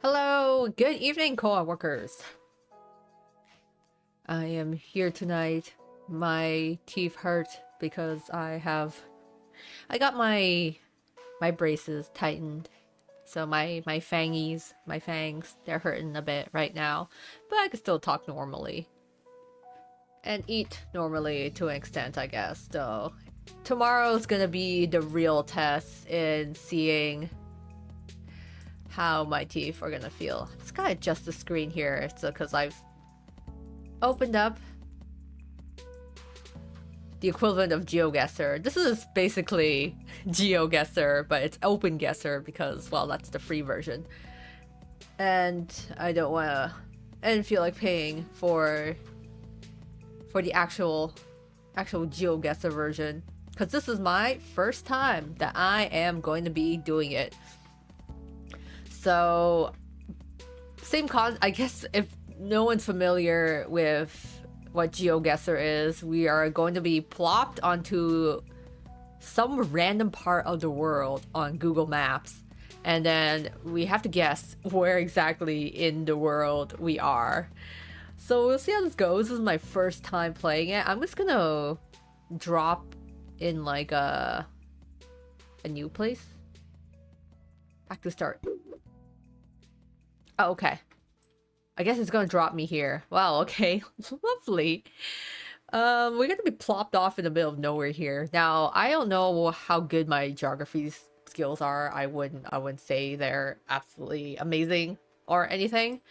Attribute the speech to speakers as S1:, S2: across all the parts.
S1: Hello, good evening, co-workers. I am here tonight. My teeth hurt because I got my braces tightened. So my fangs, they're hurting a bit right now, but I can still talk normally and eat normally to an extent, I guess. So tomorrow's gonna be the real test in seeing how my teeth are gonna feel. Just gotta adjust the screen here, so because I've opened up the equivalent of GeoGuessr. This is basically GeoGuessr, but it's OpenGuessr because, well, that's the free version. And I didn't feel like paying for the actual GeoGuessr version because this is my first time that I am going to be doing it. So, I guess if no one's familiar with what GeoGuessr is, we are going to be plopped onto some random part of the world on Google Maps, and then we have to guess where exactly in the world we are. So we'll see how this goes. This is my first time playing it. I'm just gonna drop in like a new place. Back to start. Oh, okay. I guess it's gonna drop me here. Wow, okay. Lovely. We're gonna be plopped off in the middle of nowhere here. Now, I don't know how good my geography skills are. I wouldn't say they're absolutely amazing or anything.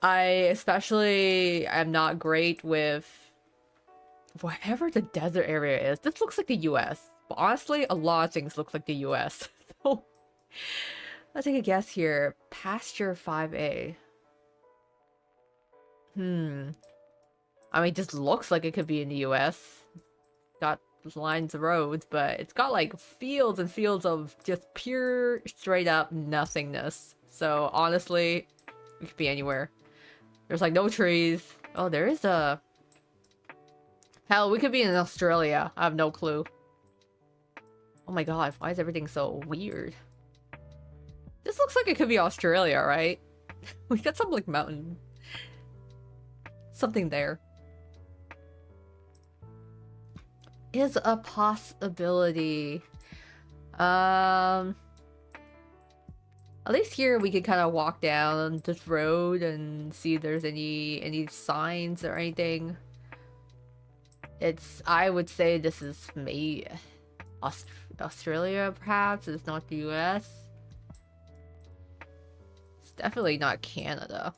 S1: I especially am not great with whatever the desert area is. This looks like the US. But honestly, a lot of things look like the US. So let's take a guess here. Pasture 5A. I mean, this looks like it could be in the US. Got lines of roads, but it's got like fields and fields of just pure, straight up nothingness. So honestly, it could be anywhere. There's like no trees. Oh, there is a... Hell, we could be in Australia. I have no clue. Oh my god, why is everything so weird? This looks like it could be Australia, right? We got some like mountain... something there. Is a possibility. At least here we could kind of walk down this road and see if there's any signs or anything. I would say this is maybe Australia, perhaps. It's not the US. It's definitely not Canada.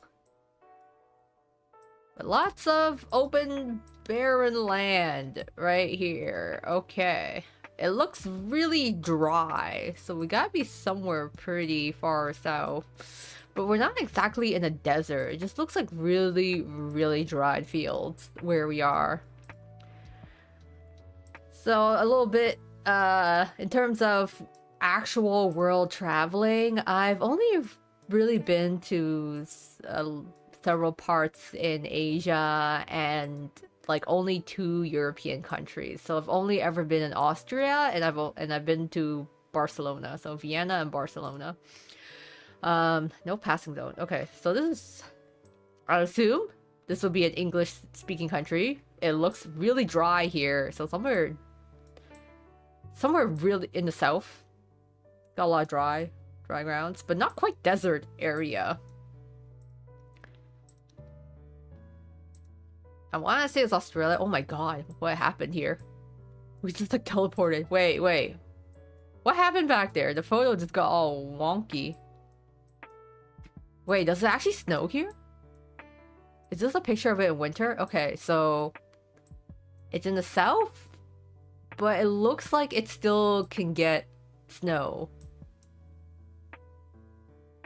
S1: But lots of open, barren land right here. Okay. It looks really dry, so we gotta be somewhere pretty far south. But we're not exactly in a desert. It just looks like really, really dry fields where we are. So a little bit, in terms of actual world traveling, I've only really been to several parts in Asia and like only 2 European countries. So I've only ever been in Austria and I've been to Barcelona. So Vienna and Barcelona. No passing zone. Okay, so this is, I assume this will be an English speaking country. It looks really dry here. So somewhere really in the south. Got a lot of dry grounds, but not quite desert area. I want to say it's Australia. Oh my god, what happened here? We just like teleported. Wait. What happened back there? The photo just got all wonky. Wait, does it actually snow here? Is this a picture of it in winter? Okay, so it's in the south, but it looks like it still can get snow.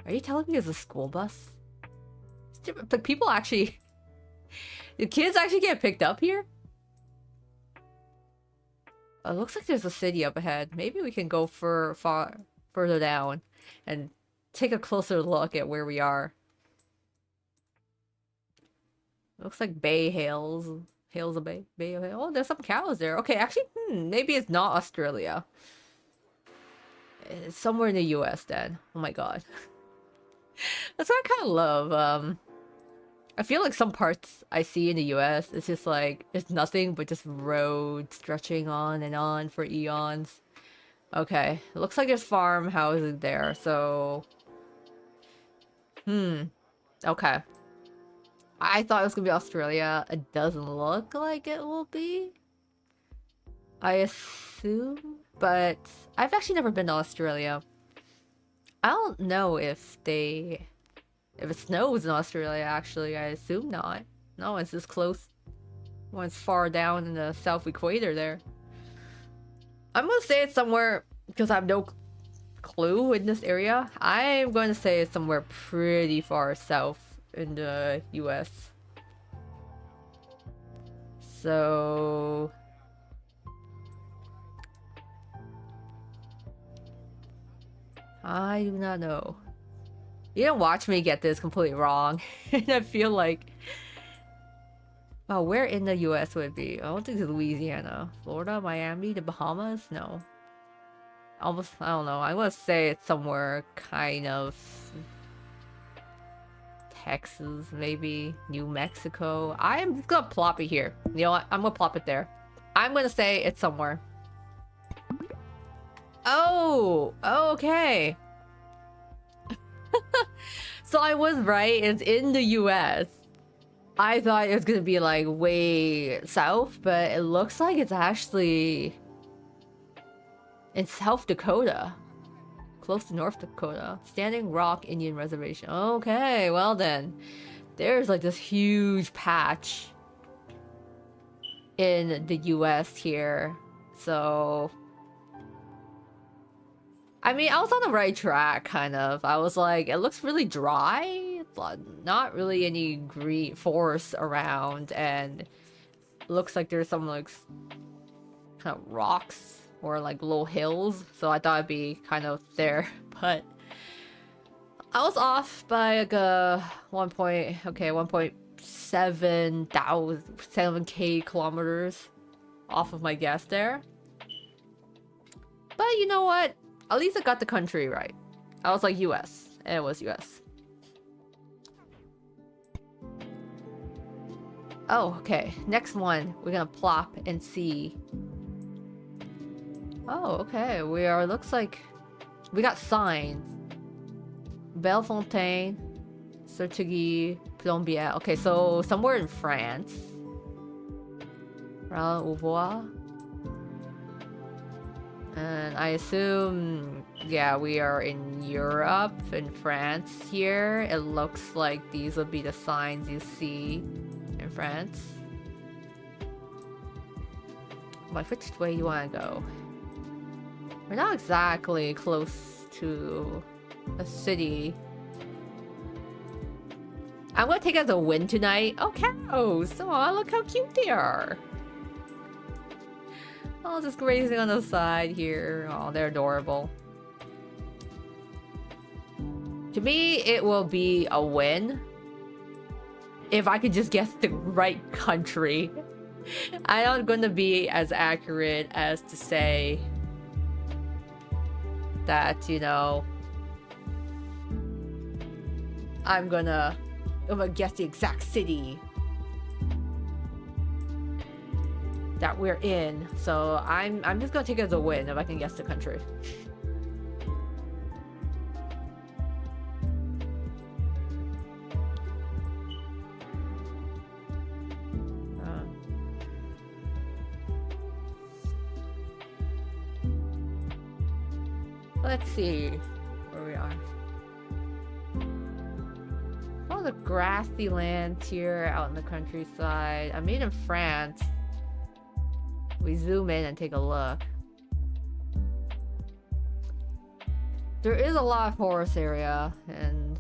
S1: Are you telling me it's a school bus? Like people actually... Do kids actually get picked up here? It looks like there's a city up ahead. Maybe we can go further down and take a closer look at where we are. Looks like Bay Hills. Hills of Bay. Bay of Hills. Oh, there's some cows there. Okay, actually, maybe it's not Australia. It's somewhere in the US then. Oh my god. That's what I kind of love. I feel like some parts I see in the US, it's just like, it's nothing but just roads stretching on and on for eons. Okay, it looks like there's farmhouses there, so... Okay. I thought it was gonna be Australia. It doesn't look like it will be. I assume, but I've actually never been to Australia. I don't know if it snows in Australia, actually. I assume not. No, it's this close. When it's far down in the South Equator there. I'm gonna say it's somewhere, because I have no clue in this area. I'm going to say it's somewhere pretty far south in the US. So... I do not know. You didn't watch me get this completely wrong. And I feel like... Oh, where in the US would it be? I don't think it's Louisiana. Florida? Miami? The Bahamas? No. Almost, I don't know. I'm gonna say it's somewhere kind of... Texas, maybe. New Mexico. I'm just gonna plop it here. You know what? I'm gonna plop it there. I'm gonna say it's somewhere. Oh! Okay. So I was right. It's in the US. I thought it was gonna be like way south, but it looks like it's actually in South Dakota. Close to North Dakota. Standing Rock Indian Reservation. Okay, well then. There's like this huge patch in the US here. So... I mean, I was on the right track, kind of. I was like, it looks really dry. It's not really any green forest around, and it looks like there's some like kind of rocks or like little hills. So I thought it'd be kind of there, but I was off by like 1.7K kilometers off of my guess there. But you know what? At least I got the country right. I was like US, and it was US. Oh, okay. Next one, we're gonna plop and see. Oh, okay. Looks like we got signs. Bellefontaine, Certegui, Plombières. Okay, so somewhere in France. Rouvois. And I assume, yeah, we are in Europe, in France here. It looks like these will be the signs you see in France. Like, which way you want to go? We're not exactly close to a city. I'm gonna take it as a win tonight. Oh, cows! Oh, look how cute they are! Oh, just grazing on the side here. Oh, they're adorable. To me, it will be a win if I could just guess the right country. I'm not gonna be as accurate as to say that, you know, I'm gonna guess the exact city that we're in. So I'm just gonna take it as a win if I can guess the country. Let's see where we are. Oh, the grassy lands here out in the countryside. I mean, in France. We zoom in and take a look. There is a lot of forest area in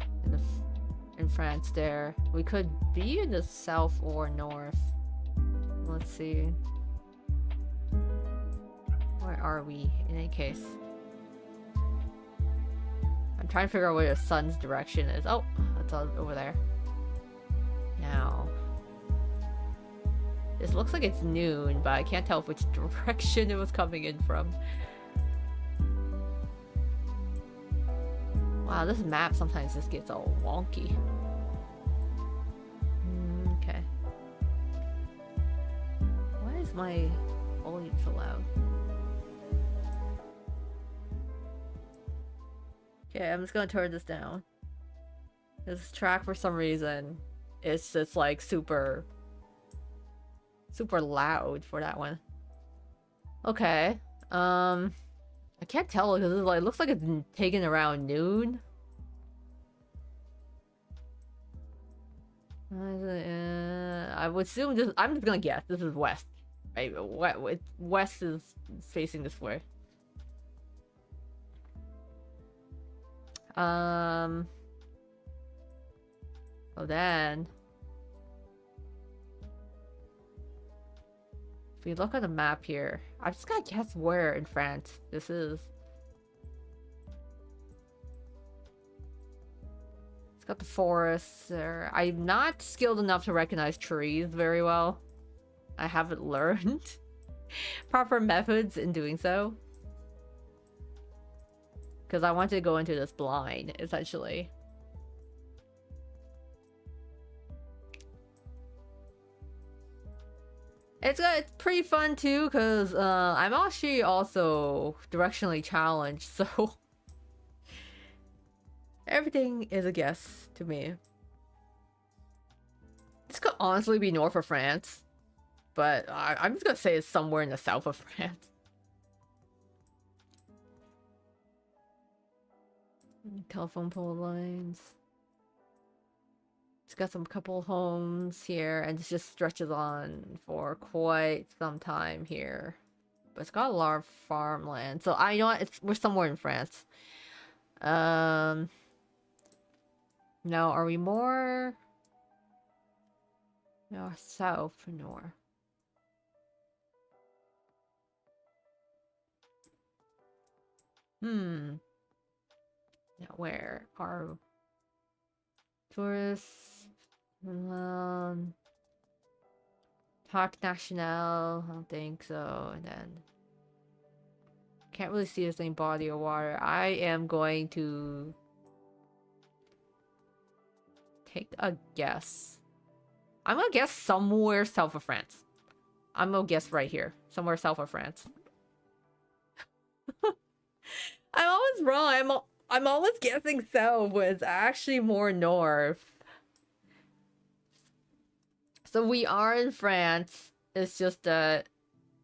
S1: France there. We could be in the south or north. Let's see. Where are we in any case? I'm trying to figure out where the sun's direction is. Oh, it's all over there. Now. This looks like it's noon, but I can't tell which direction it was coming in from. Wow, this map sometimes just gets all wonky. Okay. Why is my volume so loud? Okay, I'm just gonna turn this down. This track, for some reason, it's just like super loud for that one. Okay. I can't tell because it looks like it's taken around noon. I would assume this. I'm just gonna guess this is west. Right, west is facing this way. Oh, then if we look at the map here, I just gotta guess where in France this is. It's got the forests there. I'm not skilled enough to recognize trees very well. I haven't learned proper methods in doing so. Because I want to go into this blind, essentially. It's pretty fun too, because I'm actually also directionally challenged, so everything is a guess to me. This could honestly be north of France, but I'm just gonna say it's somewhere in the south of France. Telephone pole lines. It's got some couple homes here, and it just stretches on for quite some time here. But it's got a lot of farmland, so I know we're somewhere in France. Now, are we more north, south, or north? Now, where are tourists? Parc National, I don't think so. And then can't really see the same body of water. I am going to take a guess. I'm gonna guess somewhere south of France. I'm gonna guess right here, somewhere south of France. I'm always wrong. I'm always guessing south, but it's actually more north. So we are in France. It's just that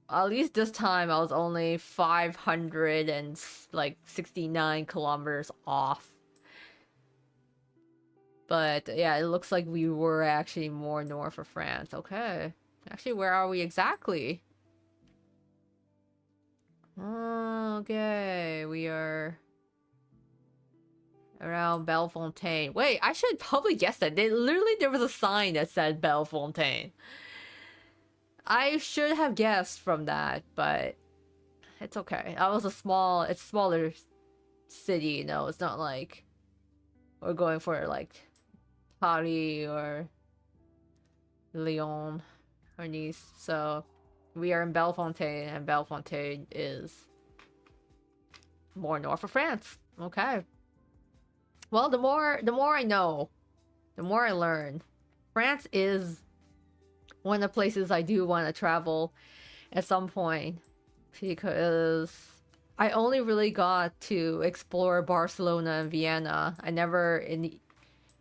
S1: at least this time I was only 569 kilometers off. But yeah, it looks like we were actually more north of France. Okay. Actually, where are we exactly? Okay, we are around Bellefontaine. Wait, I should probably guess that. There was a sign that said Bellefontaine. I should have guessed from that, but it's okay. That was it's smaller city, you know. It's not like we're going for like Paris or Lyon or Nice. So we are in Bellefontaine, and Bellefontaine is more north of France. Okay. Well, the more I know, the more I learn. France is one of the places I do want to travel at some point, because I only really got to explore Barcelona and Vienna.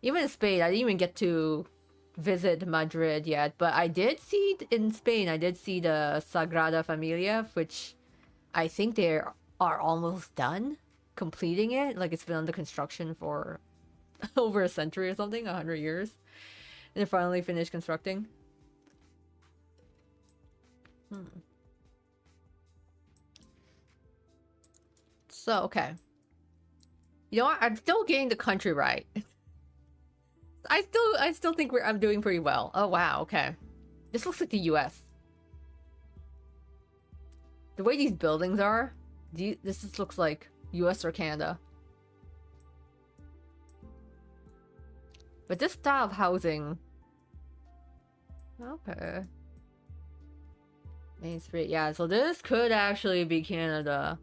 S1: Even in Spain, I didn't even get to visit Madrid yet, but I did see in Spain, I did see the Sagrada Familia, which I think they are almost done completing it. Like, it's been under construction for over a century or something, 100 years, and they finally finished constructing. So, okay. You know what? I'm still getting the country right. I still think I'm doing pretty well. Oh wow, okay. This looks like the US. The way these buildings are, this just looks like US or Canada. But this style of housing... Okay. Main Street, yeah, so this could actually be Canada.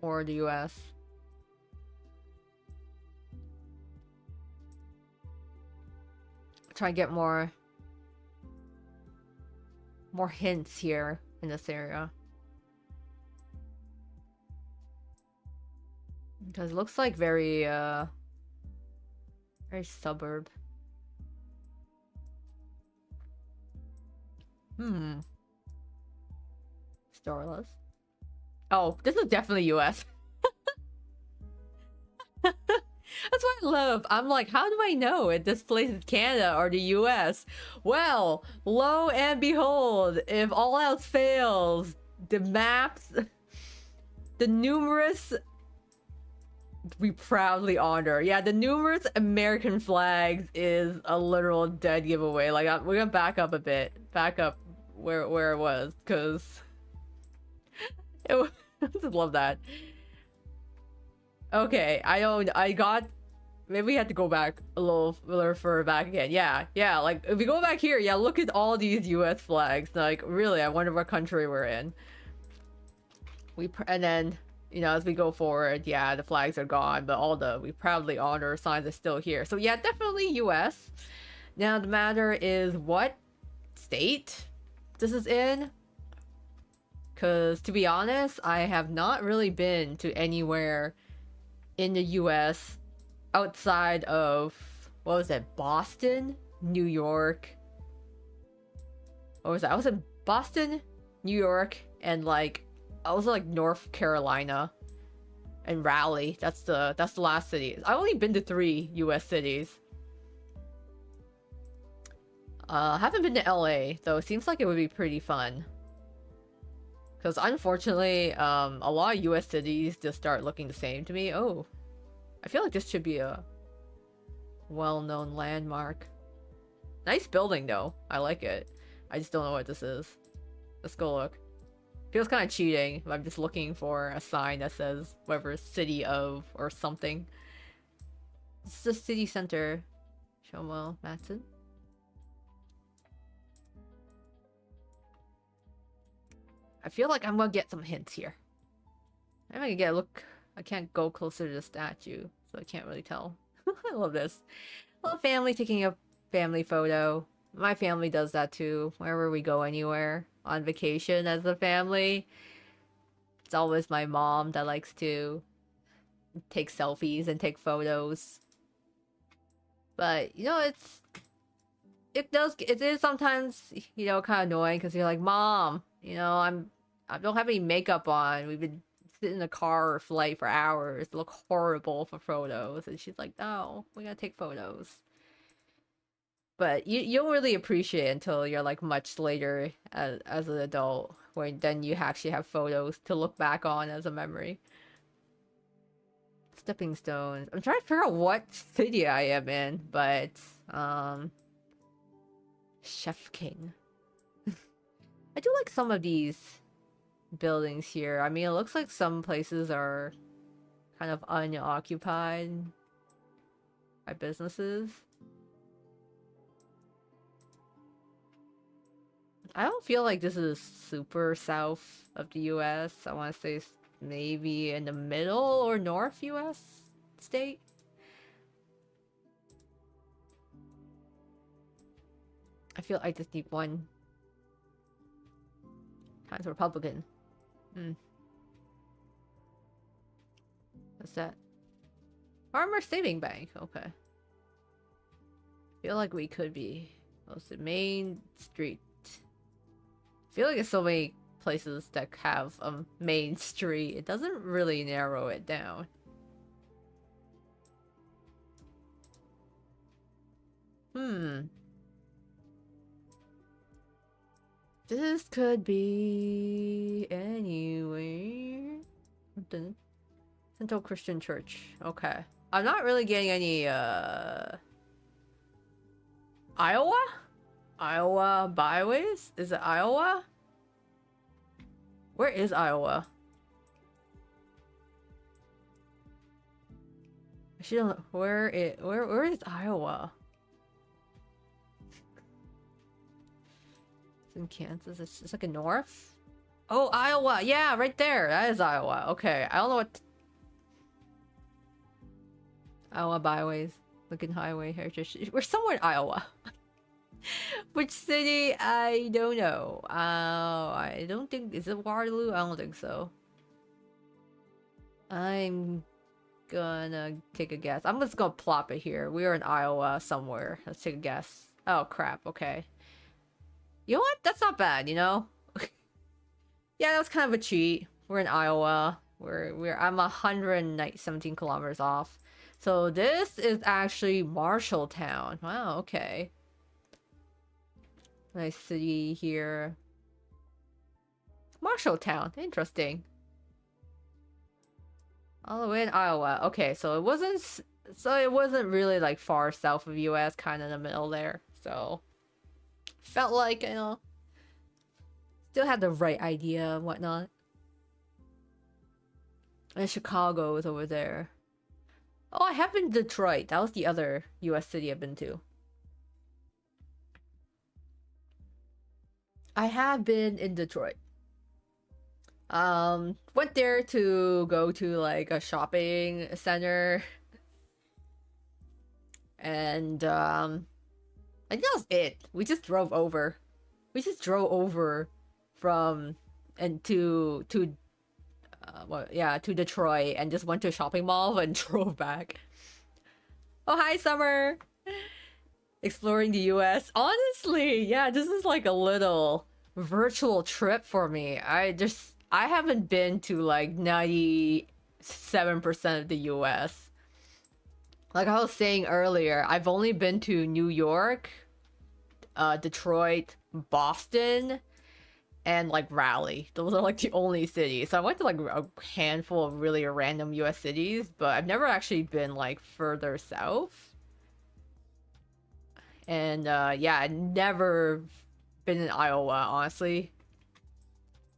S1: Or the US. try and get more hints here in this area. Because it looks like very suburb. Starless. Oh, this is definitely US. That's what I love. I'm like, how do I know if this place is Canada or the US? Well, lo and behold, if all else fails, the maps, the numerous, we proudly honor. Yeah, the numerous American flags is a literal dead giveaway. Like, we're gonna back up a bit. Back up where it was, because I just love that. Okay, I got, maybe we had to go back a little further back again. Yeah, like if we go back here, yeah, look at all these US flags. Like, really, I wonder what country we're in. And then, you know, as we go forward, yeah, the flags are gone, but all the we proudly honor signs are still here. So yeah, definitely US. Now the matter is what state this is in. Because to be honest, I have not really been to anywhere in the US outside of, what was it, Boston, New York. What was that? I was in Boston, New York, and like I was like North Carolina and Raleigh. That's the last city. I've only been to 3 US cities. Haven't been to LA though. It seems like it would be pretty fun. Because unfortunately, a lot of US cities just start looking the same to me. Oh, I feel like this should be a well-known landmark. Nice building though. I like it. I just don't know what this is. Let's go look. Feels kind of cheating. I'm just looking for a sign that says whatever city of or something. This is the city center. Shomwell, Matson. I feel like I'm gonna get some hints here. I'm gonna get a look. I can't go closer to the statue, so I can't really tell. I love this. Little family taking a family photo. My family does that too. Wherever we go anywhere on vacation as a family, it's always my mom that likes to take selfies and take photos. But you know, it is sometimes, you know, kind of annoying because you're like, Mom, you know, I don't have any makeup on. We've been sitting in the car or flight for hours. Look horrible for photos. And she's like, no, we gotta take photos. But you don't really appreciate it until you're like much later as an adult, where then you actually have photos to look back on as a memory. Stepping stones. I'm trying to figure out what city I am in, but Chef King. I do like some of these buildings here. I mean, it looks like some places are kind of unoccupied by businesses. I don't feel like this is super south of the US. I want to say maybe in the middle or north US state. I feel I just need one. Times Republican. What's that? Farmer Saving Bank. Okay. Feel like we could be. What's the main street? Feel like there's so many places that have a main street. It doesn't really narrow it down. This could be anywhere. Central Christian Church. Okay. I'm not really getting any Iowa? Iowa byways? Is it Iowa? Where is Iowa? I should don't know where is Iowa? It's in Kansas. It's like a north. Oh, Iowa. Yeah, right there. That is Iowa. Okay. I don't know what Iowa byways. Looking highway heritage. We're somewhere in Iowa. Which city? I don't know. I don't think, is it Waterloo? I don't think so. I'm gonna take a guess. I'm just gonna plop it here. We're in Iowa somewhere. Let's take a guess. Oh crap, okay. You know what? That's not bad, you know? Yeah, that was kind of a cheat. We're in Iowa. I'm 117 kilometers off. So this is actually Marshalltown. Wow, okay. Nice city here. Marshalltown, interesting. All the way in Iowa. Okay, so it wasn't really like far south of US, kind of in the middle there. So felt like, you know, still had the right idea and whatnot. And Chicago is over there. Oh, I have been to Detroit. That was the other US city I've been to. I have been in Detroit. Went there to go to like a shopping center. And I think that was it. We just drove over. We just drove over from and to well, yeah, to Detroit and just went to a shopping mall and drove back. Oh, hi, Summer. Exploring the US. Honestly, yeah, this is like a little virtual trip for me. I haven't been to like 97% of the US. Like I was saying earlier, I've only been to New York, Detroit, Boston, and like Raleigh. Those are like the only cities. So I went to like a handful of really random US cities, but I've never actually been like further south. And yeah, I'd never been in Iowa, honestly.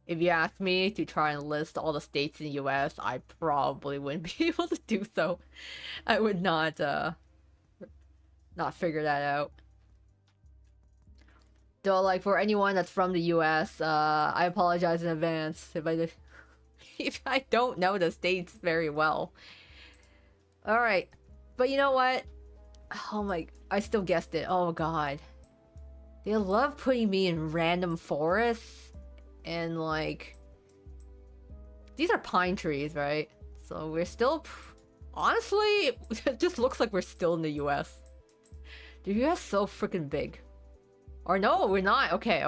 S1: If you asked me to try and list all the states in the US, I probably wouldn't be able to do so. I would not figure that out. Though, like, for anyone that's from the US, I apologize in advance if I don't know the states very well. Alright. But you know what? Oh my, I still guessed it. Oh god. They love putting me in random forests and like... These are pine trees, right? So we're still... Honestly, it just looks like we're still in the US. The US is so freaking big. Or no, we're not. Okay.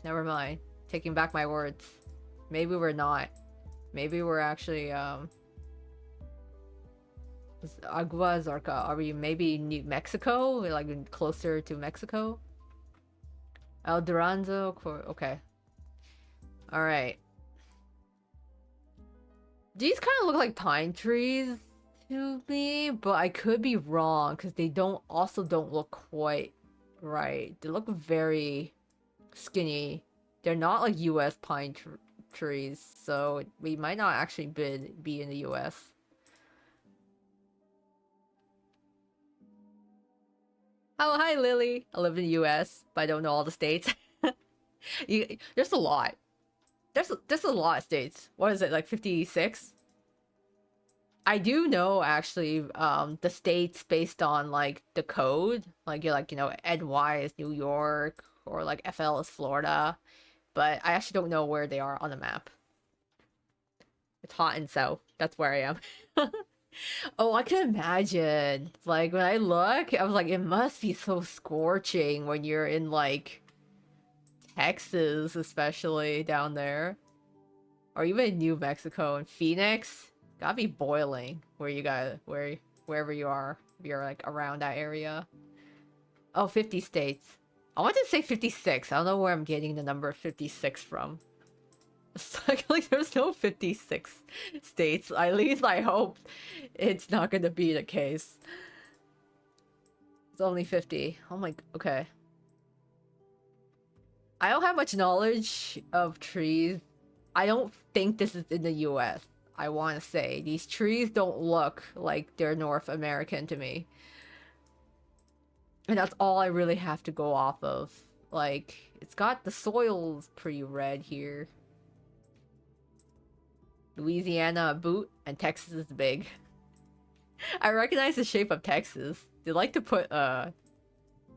S1: Never mind. Taking back my words. Maybe we're not. Maybe we're actually, Aguazarca. Are we maybe New Mexico? Like closer to Mexico? El Duranzo? Okay. Alright. These kind of look like pine trees to me, but I could be wrong because they don't look quite right. They look very skinny. They're not like US pine trees, so we might not actually be in the US. Oh, hi Lily. I live in the US, but I don't know all the states. There's a lot. There's a lot of states. What is it, like 56? I do know actually the states based on like the code. Like you're like, you know, NY is New York or like FL is Florida. But I actually don't know where they are on the map. It's hot and south. That's where I am. Oh, I can imagine. Like when I look, I was like, it must be so scorching when you're in like Texas, especially down there. Or even New Mexico and Phoenix. Gotta be boiling wherever you are. If you're like around that area. Oh, 50 states. I want to say 56. I don't know where I'm getting the number 56 from. It's like there's no 56 states. At least I hope it's not gonna be the case. It's only 50. Oh my, okay. I don't have much knowledge of trees. I don't think this is in the US. I want to say these trees don't look like they're North American to me. And that's all I really have to go off of. Like, it's got the soil's pretty red here. Louisiana a boot and Texas is big. I recognize the shape of Texas. They like to put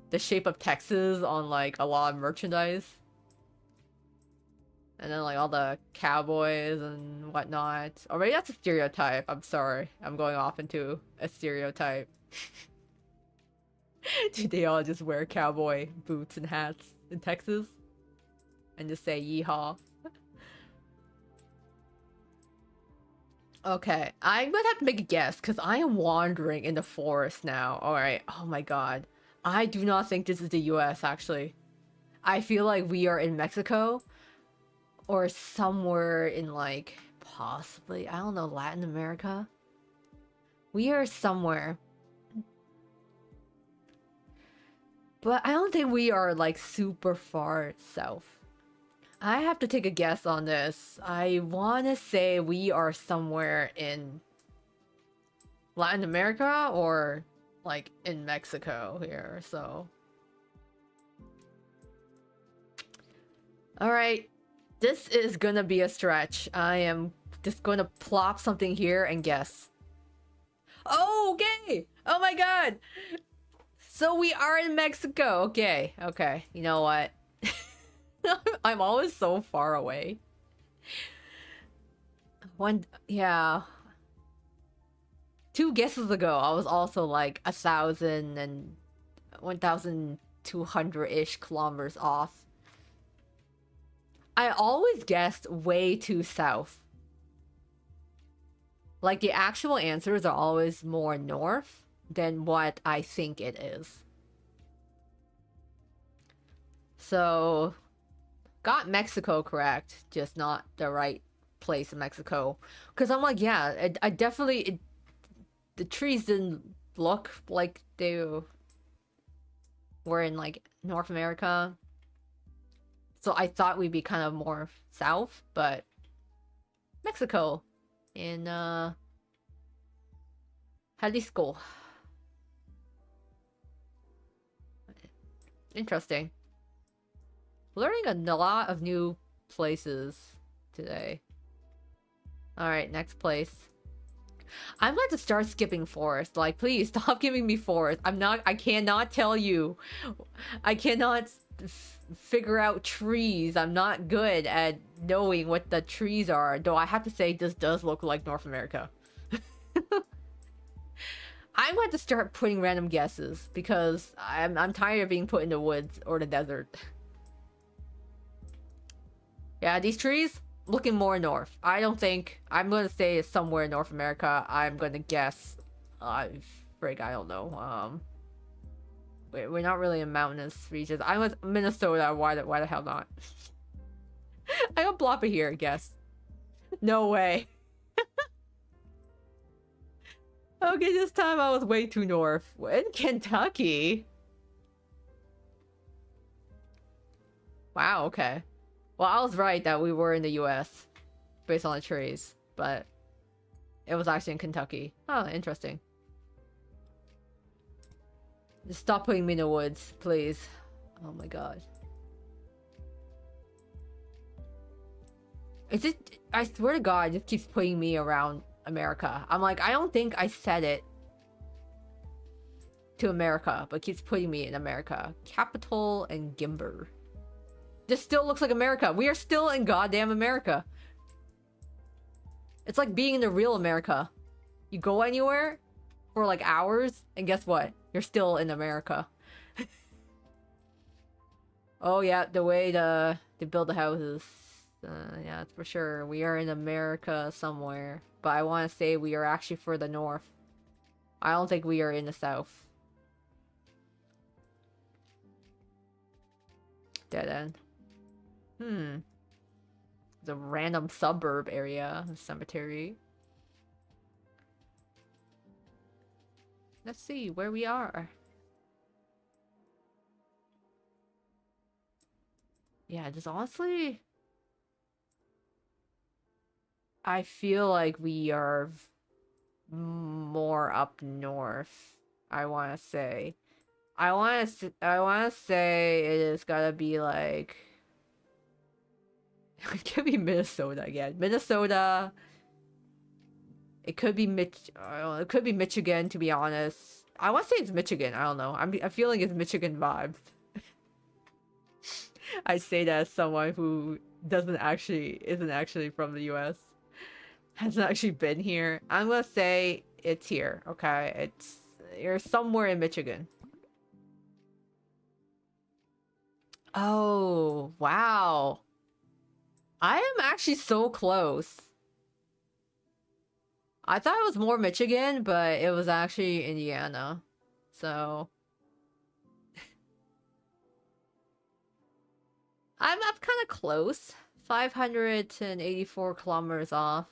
S1: the shape of Texas on like a lot of merchandise. And then like all the cowboys and whatnot. Or maybe that's a stereotype. I'm sorry. I'm going off into a stereotype. Do they all just wear cowboy boots and hats in Texas? And just say yeehaw? Okay, I'm gonna have to make a guess because I am wandering in the forest now. Alright, oh my god. I do not think this is the US actually. I feel like we are in Mexico or somewhere in like possibly, I don't know, Latin America. We are somewhere. But I don't think we are like super far south. I have to take a guess on this. I want to say we are somewhere in Latin America or like in Mexico here, so. Alright, this is gonna be a stretch. I am just gonna plop something here and guess. Oh, okay! Oh my god! So we are in Mexico. Okay, okay. You know what? I'm always so far away. Yeah. 2 guesses ago, I was also like 1,000 and 1,200-ish kilometers off. I always guessed way too south. Like the actual answers are always more north than what I think it is. So, got Mexico correct, just not the right place in Mexico. Because I'm like, yeah, I definitely... the trees didn't look like they were in like North America. So I thought we'd be kind of more south, but Mexico in Jalisco. Interesting. Learning a lot of new places today. Alright, next place. I'm going to start skipping forest. Like, please stop giving me forest. I cannot tell you. I cannot figure out trees. I'm not good at knowing what the trees are. Though I have to say, this does look like North America. I'm going to start putting random guesses because I'm tired of being put in the woods or the desert. Yeah, these trees looking more north. I don't think I'm gonna say it's somewhere in North America. I'm gonna guess. Frig, I don't know. We're not really in mountainous regions. I was Minnesota. Why the hell not? I got Bloppa here. I guess. No way. Okay, this time I was way too north. In Kentucky. Wow. Okay. Well, I was right that we were in the US based on the trees, but it was actually in Kentucky. Oh, interesting. Just stop putting me in the woods, please. Oh my god. Is it... I swear to god, it just keeps putting me around America. I'm like, I don't think I said it to America, but keeps putting me in America. Capitol and Gimber. This still looks like America. We are still in goddamn America. It's like being in the real America. You go anywhere for like hours, and guess what? You're still in America. Oh yeah, the way to build the houses. Yeah, that's for sure. We are in America somewhere. But I want to say we are actually further north. I don't think we are in the south. Dead end. The random suburb area. Cemetery. Let's see where we are. Yeah, just honestly... I feel like we are more up north. I want to say. I want to say it is gotta be like... It could be Minnesota again. Minnesota. It could be Michigan, to be honest. I want to say it's Michigan. I don't know. I'm feeling it's Michigan vibes. I say that as someone who isn't actually from the US. Hasn't actually been here. I'm gonna say it's here. Okay, you're somewhere in Michigan. Oh, wow. I am actually so close. I thought it was more Michigan, but it was actually Indiana. So I'm up kind of close. 584 kilometers off.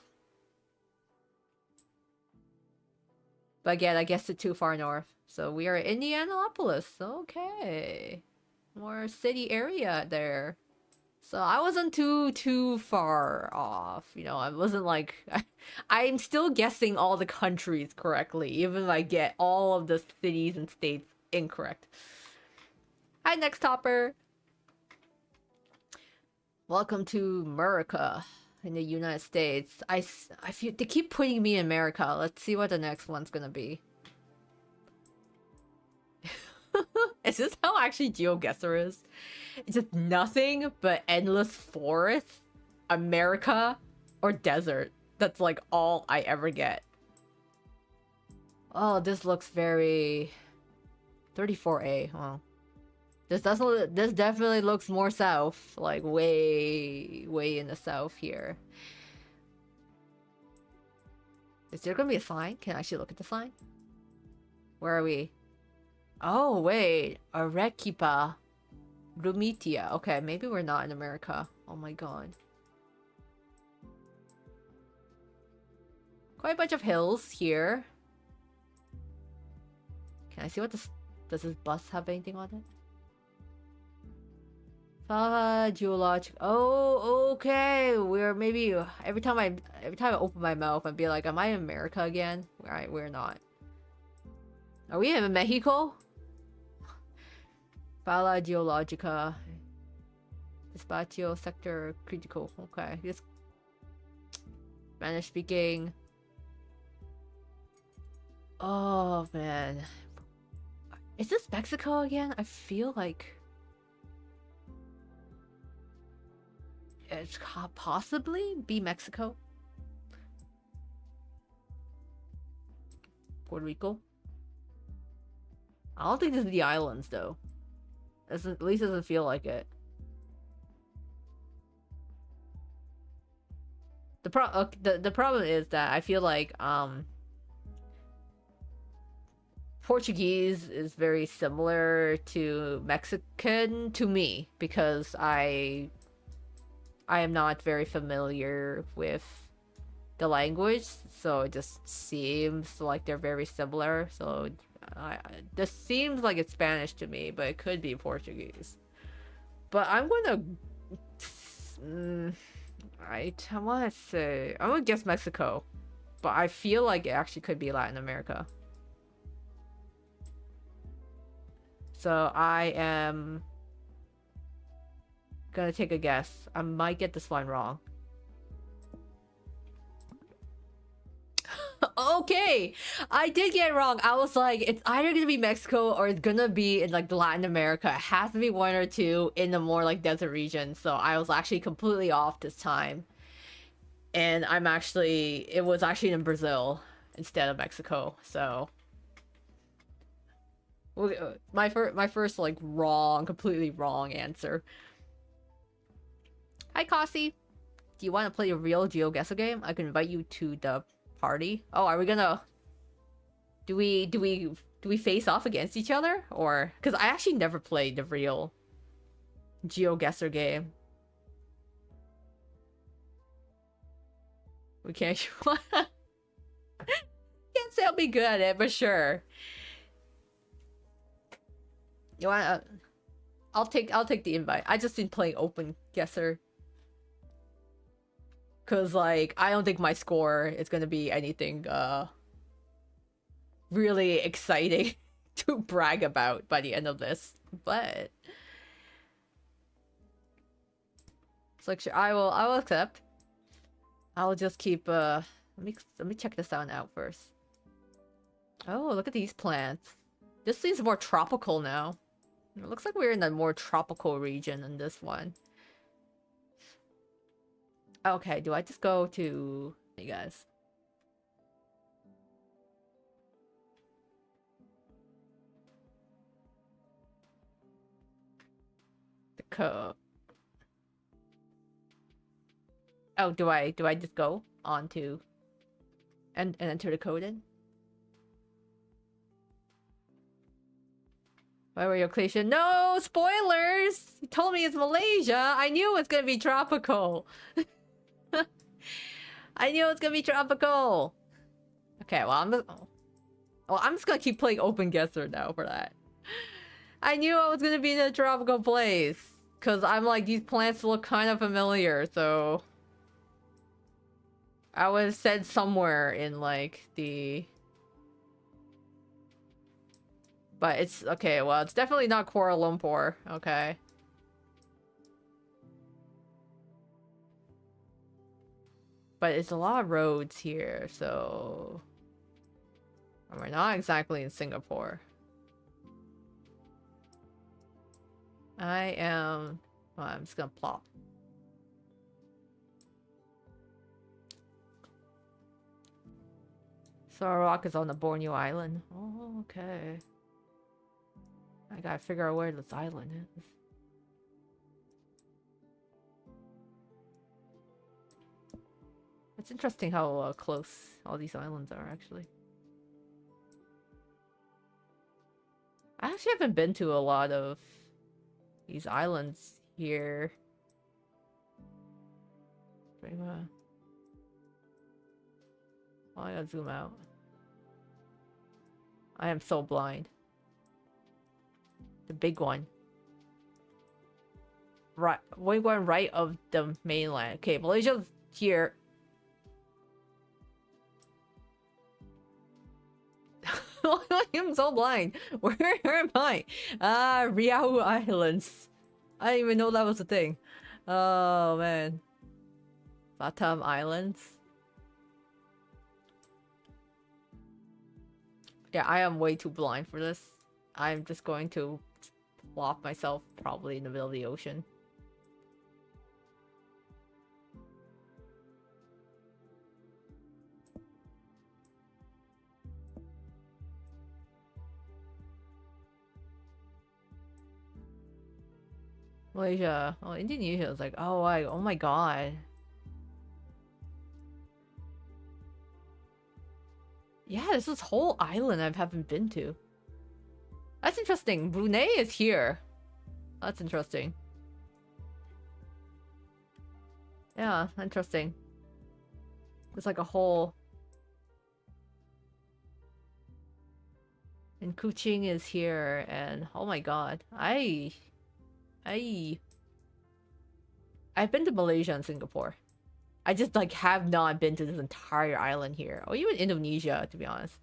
S1: But again, I guess it's too far north. So we are in Indianapolis. Okay. More city area there. So I wasn't too far off. You know, I wasn't like I'm still guessing all the countries correctly, even if I get all of the cities and states incorrect. Hi, next topper. Welcome to America in the United States. I feel they keep putting me in America. Let's see what the next one's gonna be. Is this how actually GeoGuessr is? It's just nothing but endless forest, America, or desert. That's like all I ever get. Oh, this looks very 34A. Wow. This definitely looks more south, like way in the south here. Is there gonna be a sign? Can I actually look at the sign? Where are we? Oh wait, Arequipa, Rumitia. Okay, maybe we're not in America. Oh my god. Quite a bunch of hills here. Can I see what this... Does this bus have anything on it? Geologic. Oh, okay. We're maybe every time I open my mouth and be like, "Am I in America again?" Right, we're not. Are we in Mexico? Fala Geologica. Espacio sector critical. Okay, this Spanish speaking. Oh man, is this Mexico again? I feel like it could possibly be Mexico. Puerto Rico. I don't think this is the islands though. At least it doesn't feel like it. The problem is that I feel like Portuguese is very similar to Mexican to me because I am not very familiar with the language, so it just seems like they're very similar. So this seems like it's Spanish to me, but it could be Portuguese. But I'm gonna right, I wanna say I'm gonna guess Mexico, but I feel like it actually could be Latin America. So I am gonna take a guess. I might get this one wrong. Okay, I did get it wrong. I was like, it's either gonna be Mexico or it's gonna be in like Latin America. It has to be one or two in the more like desert region. So I was actually completely off this time. And it was actually in Brazil instead of Mexico. So my first like completely wrong answer. Hi, Kasi. Do you want to play a real GeoGuessr game? I can invite you to the party. Oh, are we gonna... Do we face off against each other? Or... Because I actually never played the real GeoGuessr game. We can't... Can't say I'll be good at it, but sure. You wanna... I'll take the invite. I just been playing OpenGuessr. Cause like I don't think my score is gonna be anything really exciting to brag about by the end of this. But it's like sure, I will accept. I will just keep let me check the sound out first. Oh, look at these plants. This seems more tropical now. It looks like we're in a more tropical region than this one. Okay, do I just go to... Hey guys. The code. Oh, do I just go on to... and enter the code in? Why were you cliche? No! Spoilers! You told me it's Malaysia! I knew it was gonna be tropical! I knew it was gonna be tropical! Okay, well, I'm just gonna keep playing OpenGuessr now for that. I knew I was gonna be in a tropical place! Cause I'm like, these plants look kind of familiar, so... I was said somewhere in, like, the... But it's... Okay, well, it's definitely not Kuala Lumpur, okay? But it's a lot of roads here, so... We're not exactly in Singapore. I am... Well, I'm just gonna plop. Sarawak is on the Borneo Island. Oh, okay. I gotta figure out where this island is. It's interesting how close all these islands are, actually. I actually haven't been to a lot of these islands here. Prima. Oh, I gotta zoom out. I am so blind. The big one. Right, we're going right of the mainland. Okay, Malaysia's here. I'm so blind. Where am I? Riau Islands. I didn't even know that was a thing. Oh man. Batam Islands. Yeah, I am way too blind for this. I'm just going to plop myself probably in the middle of the ocean. Malaysia. Oh, Indonesia is like, oh my god. Yeah, there's this whole island I haven't been to. That's interesting. Brunei is here. That's interesting. Yeah, interesting. There's like a whole... And Kuching is here, and oh my god. I've been to Malaysia and Singapore. I just like have not been to this entire island here. Or even Indonesia, to be honest.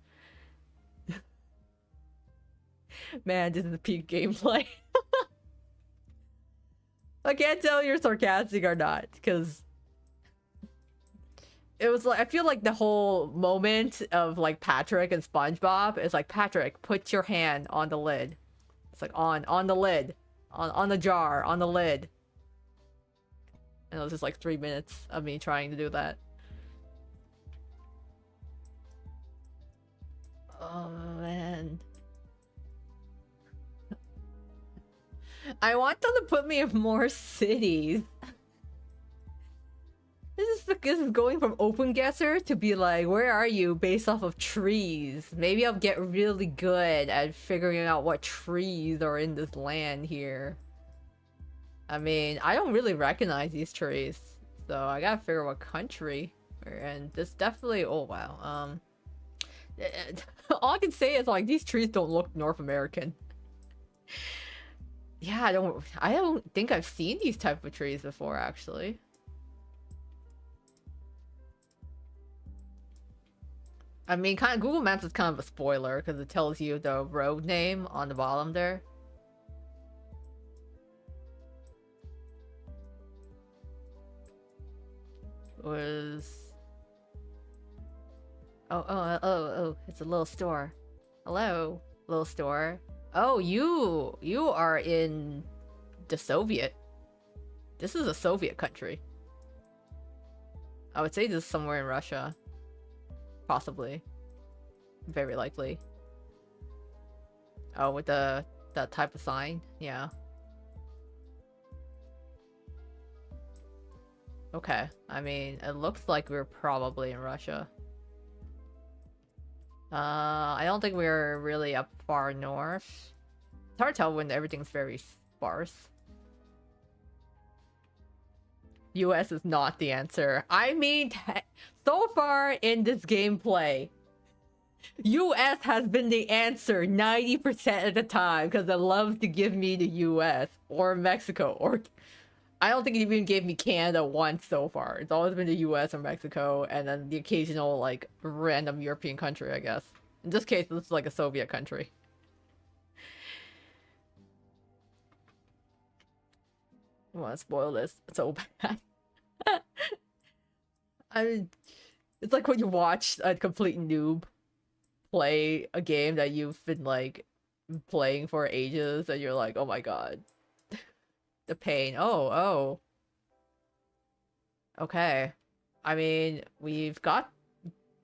S1: Man, this is peak gameplay. I can't tell if you're sarcastic or not, because it was like, I feel like the whole moment of like Patrick and SpongeBob is like, Patrick, put your hand on the lid. It's like on the lid, on the jar, on the lid. And it was just like 3 minutes of me trying to do that. Oh man. I want them to put me in more cities. This is going from OpenGuessr to be like, where are you based off of trees? Maybe I'll get really good at figuring out what trees are in this land here. I mean, I don't really recognize these trees, so I gotta figure out what country we're in. This definitely, oh wow. All I can say is like, these trees don't look North American. Yeah, I don't think I've seen these type of trees before, actually. I mean, kind of Google Maps is kind of a spoiler because it tells you the road name on the bottom there. Was... Oh, it's a little store. Hello, little store. Oh, you are in the Soviet. This is a Soviet country. I would say this is somewhere in Russia. Possibly. Very likely. Oh, with that type of sign? Yeah. Okay. I mean, it looks like we're probably in Russia. I don't think we're really up far north. It's hard to tell when everything's very sparse. US is not the answer. I mean, so far in this gameplay, US has been the answer 90% of the time because it loves to give me the US or Mexico, or I don't think it even gave me Canada once so far. It's always been the US or Mexico and then the occasional like random European country, I guess. In this case, this is like a Soviet country. I want to spoil this so bad. I mean, it's like when you watch a complete noob play a game that you've been like playing for ages and you're like, oh my god. The pain. Oh. Okay. I mean, we've got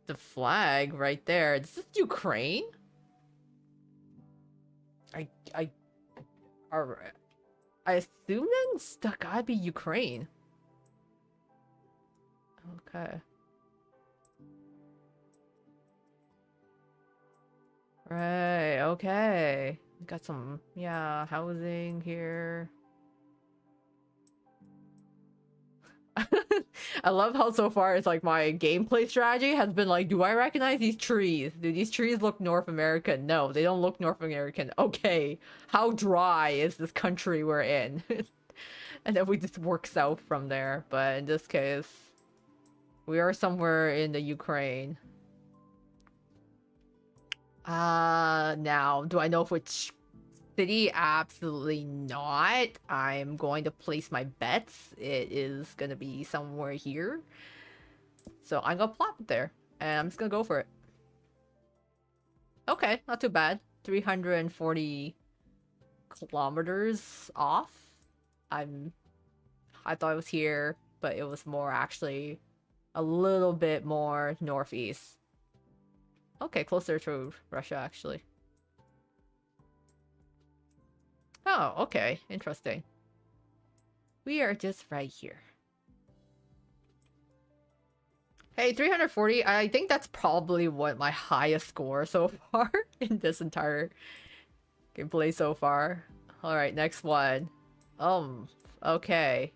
S1: the flag right there. This is Ukraine? I Alright. I assume then it's gotta be Ukraine. Okay. Right, okay. We got some, yeah, housing here. I love how so far it's like my gameplay strategy has been like, do I recognize these trees? Do these trees look North American? No, they don't look North American. Okay, how dry is this country we're in? And then we just work south from there. But in this case, we are somewhere in the Ukraine. Now, do I know which city? Absolutely not. I'm going to place my bets. It is gonna be somewhere here. So I'm gonna plop it there. And I'm just gonna go for it. Okay, not too bad. 340 kilometers off. I thought it was here, but it was more actually a little bit more northeast. Okay, closer to Russia, actually. Oh, okay. Interesting. We are just right here. Hey, 340. I think that's probably what my highest score so far in this entire gameplay so far. Alright, next one. Okay.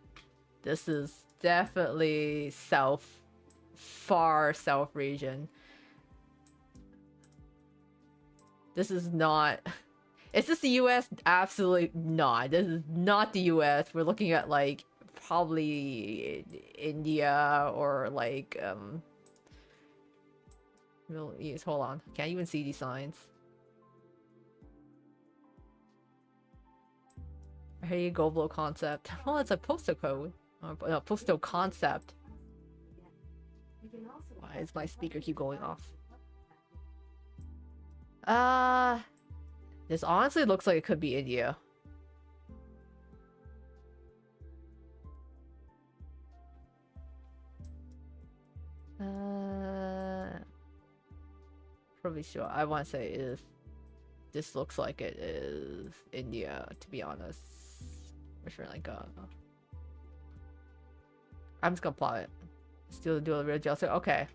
S1: This is definitely south. Far south region. This is not... Is this the US? Absolutely not. This is not the US. We're looking at, like, probably India or, like, Middle East. Hold on. Can't even see these signs. Hey, global concept. Oh, it's a postal code. No, postal concept. Why does my speaker keep going off? This honestly looks like it could be India. Probably sure. I want to say is this looks like it is India, to be honest. Or Sri Lanka. I'm just gonna plot it. Still do a real GeoGuessr. Okay.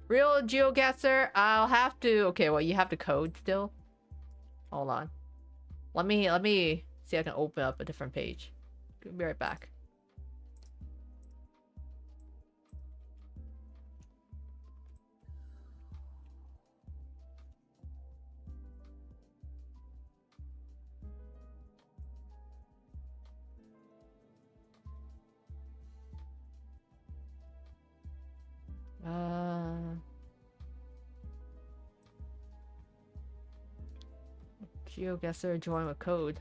S1: Real GeoGuessr. I'll have to. Okay, well, you have to code still. Hold on. Let me see if I can open up a different page. Be right back. GeoGuessr join with code.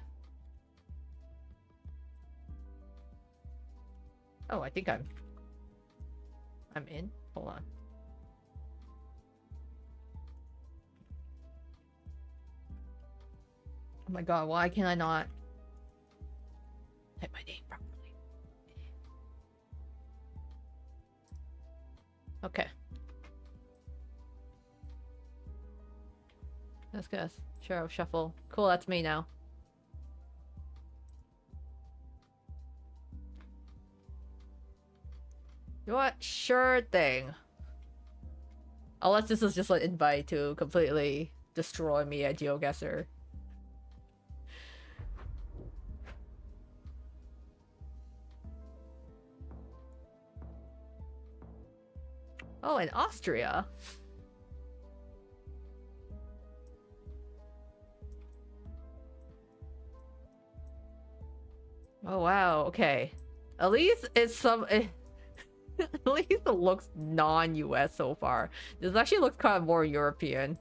S1: Oh, I think I'm in. Hold on. my god, why can I not type my name properly? Okay. Let's guess. Sure, shuffle. Cool, that's me now. You know what? Sure thing. Unless this is just an invite to completely destroy me at GeoGuessr. Oh, in Austria. Oh wow, okay. At least it's some at least it looks non-US so far. This actually looks kind of more European.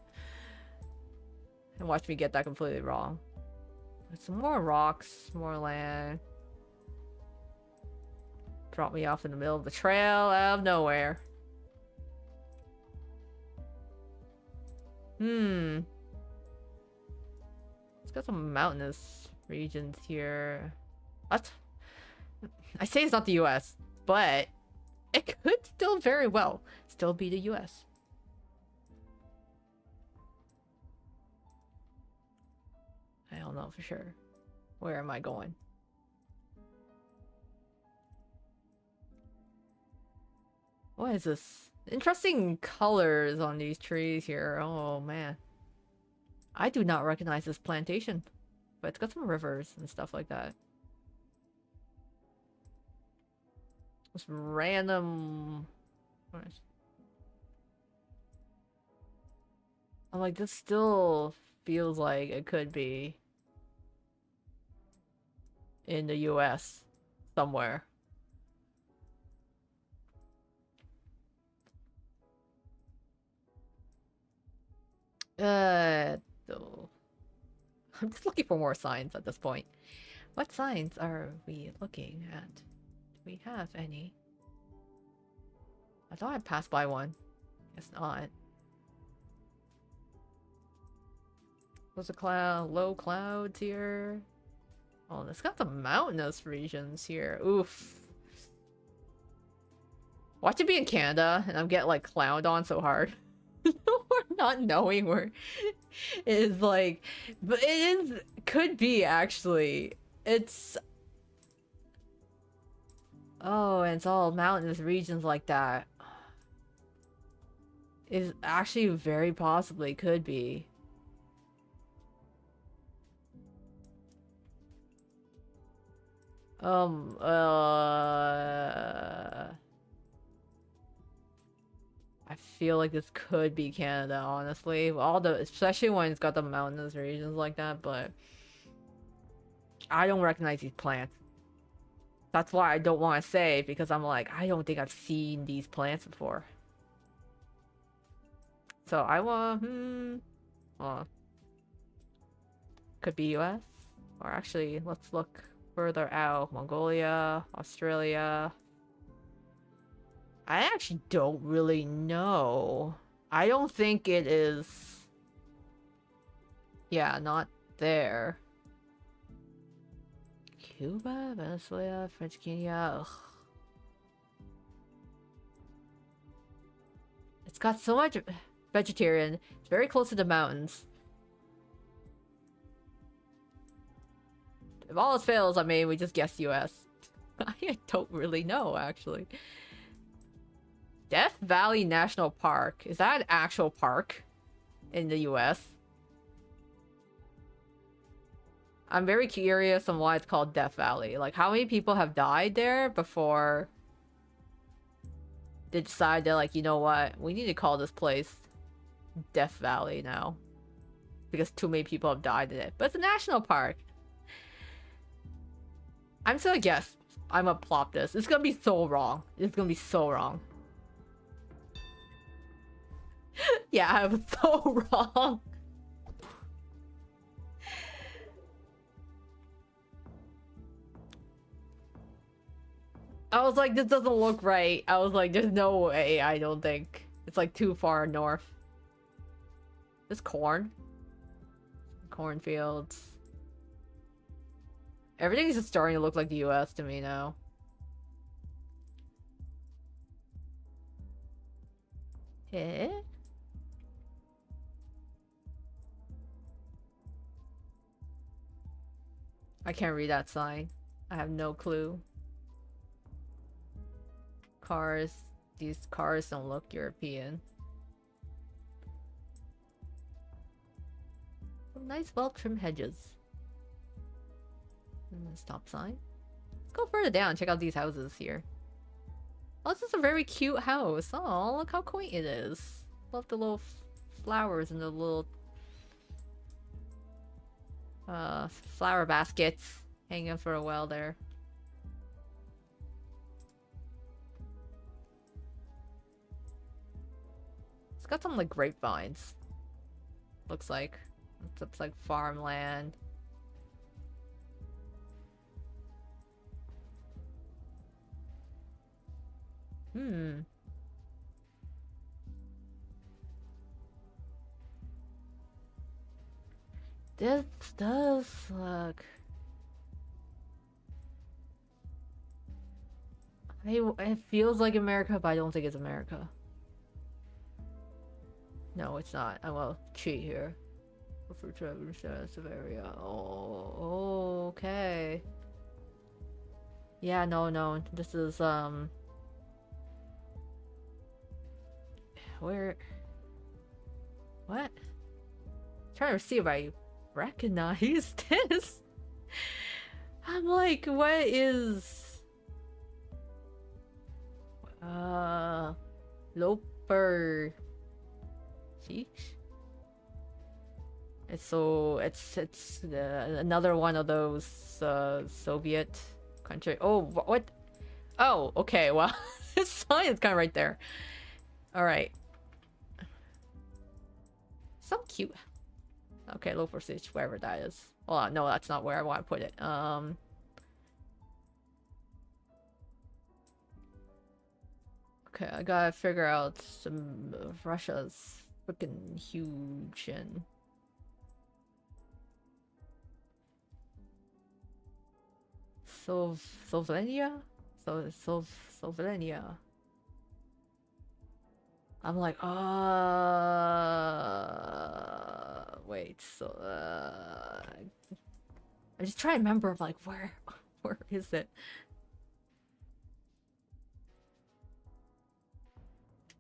S1: And watch me get that completely wrong. Some more rocks, more land. Drop me off in the middle of the trail out of nowhere. It's got some mountainous regions here. What? I say it's not the US, but it could still very well still be the US. I don't know for sure. Where am I going? What is this? Interesting colors on these trees here. Oh man. I do not recognize this plantation. But it's got some rivers and stuff like that. This random... I'm like, this still feels like it could be in the US somewhere. So I'm just looking for more signs at this point. What signs are we looking at? Do we have any? I thought I passed by one. Guess not. There's a cloud, low clouds here. Oh, it's got the mountainous regions here. Oof. Watch it be in Canada, and I'm getting like clowned on so hard. We're not knowing where it is like, but it is could be actually. It's oh, and it's all mountainous regions like that. Is actually very possibly could be. I feel like this could be Canada, honestly. All the, especially when it's got the mountainous regions like that, but I don't recognize these plants. That's why I don't want to say, because I'm like, I don't think I've seen these plants before. So I want, could be US, or actually, let's look further out. Mongolia, Australia. I actually don't really know. I don't think it is. Yeah, not there. Cuba, Venezuela, French Guiana. Ugh. It's got so much vegetarian. It's very close to the mountains. If all else fails, I mean, we just guess US. I don't really know, actually. Death Valley National Park. Is that an actual park in the US? I'm very curious on why it's called Death Valley. Like, how many people have died there before they decide they're like, you know what? We need to call this place Death Valley now. Because too many people have died in it. But it's a national park. I'm still gonna guess. I'm gonna plop this. It's gonna be so wrong. It's gonna be so wrong. Yeah, I was so wrong. I was like, this doesn't look right. I was like, there's no way, I don't think. It's like too far north. This corn? Cornfields. Everything's just starting to look like the US to me now. Eh? I can't read that sign. I have no clue. Cars. These cars don't look European. Some nice well-trimmed hedges. And a stop sign. Let's go further down and check out these houses here. Oh, this is a very cute house. Oh, look how quaint it is. Love the little flowers and the little flower baskets hanging for a while there. It's got some like grapevines. Looks like. It's like farmland. This does look... it feels like America, but I don't think it's America. No, it's not. I will cheat here. For travel status of area. Oh, okay. Yeah, no. This is, where... What? Trying to see if I recognize this. I'm like, what is... Loper... Sheesh? It's another one of those Soviet country. Oh, what? Oh, okay. Well, this sign is kind of right there. All right. So cute. Okay, low prestige, wherever that is. Oh no, that's not where I want to put it. Okay, I gotta figure out some Russia's freaking huge and. Slovenia? Slovenia. I'm like, wait, so, I just try to remember, like, where is it?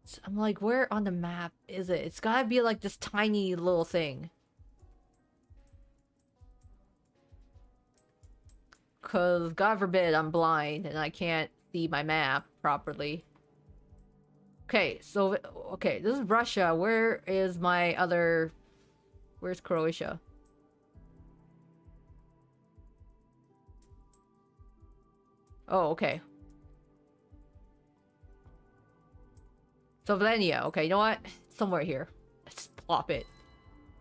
S1: So I'm like, where on the map is it? It's gotta be like this tiny little thing. Cause God forbid I'm blind and I can't see my map properly. Okay, so okay, this is Russia. Where is my other? Where's Croatia? Oh, okay. Slovenia. Okay, you know what? Somewhere here. Let's plop it.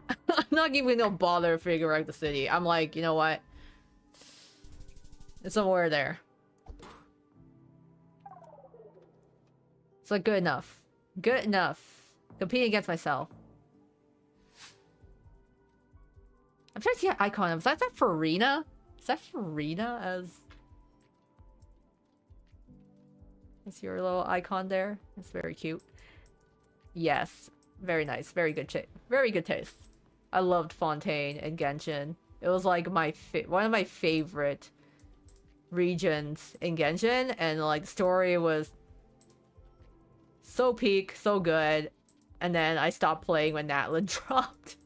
S1: I'm not even gonna bother figuring out the city. I'm like, you know what? It's somewhere there. It's like good enough. Good enough. Competing against myself. I'm trying to see an icon. Is that Farina? Is that Farina as your little icon there? It's very cute. Yes. Very nice. Very good very good taste. I loved Fontaine and Genshin. It was like my one of my favorite regions in Genshin, and like the story was so peak, so good, and then I stopped playing when Natlan dropped.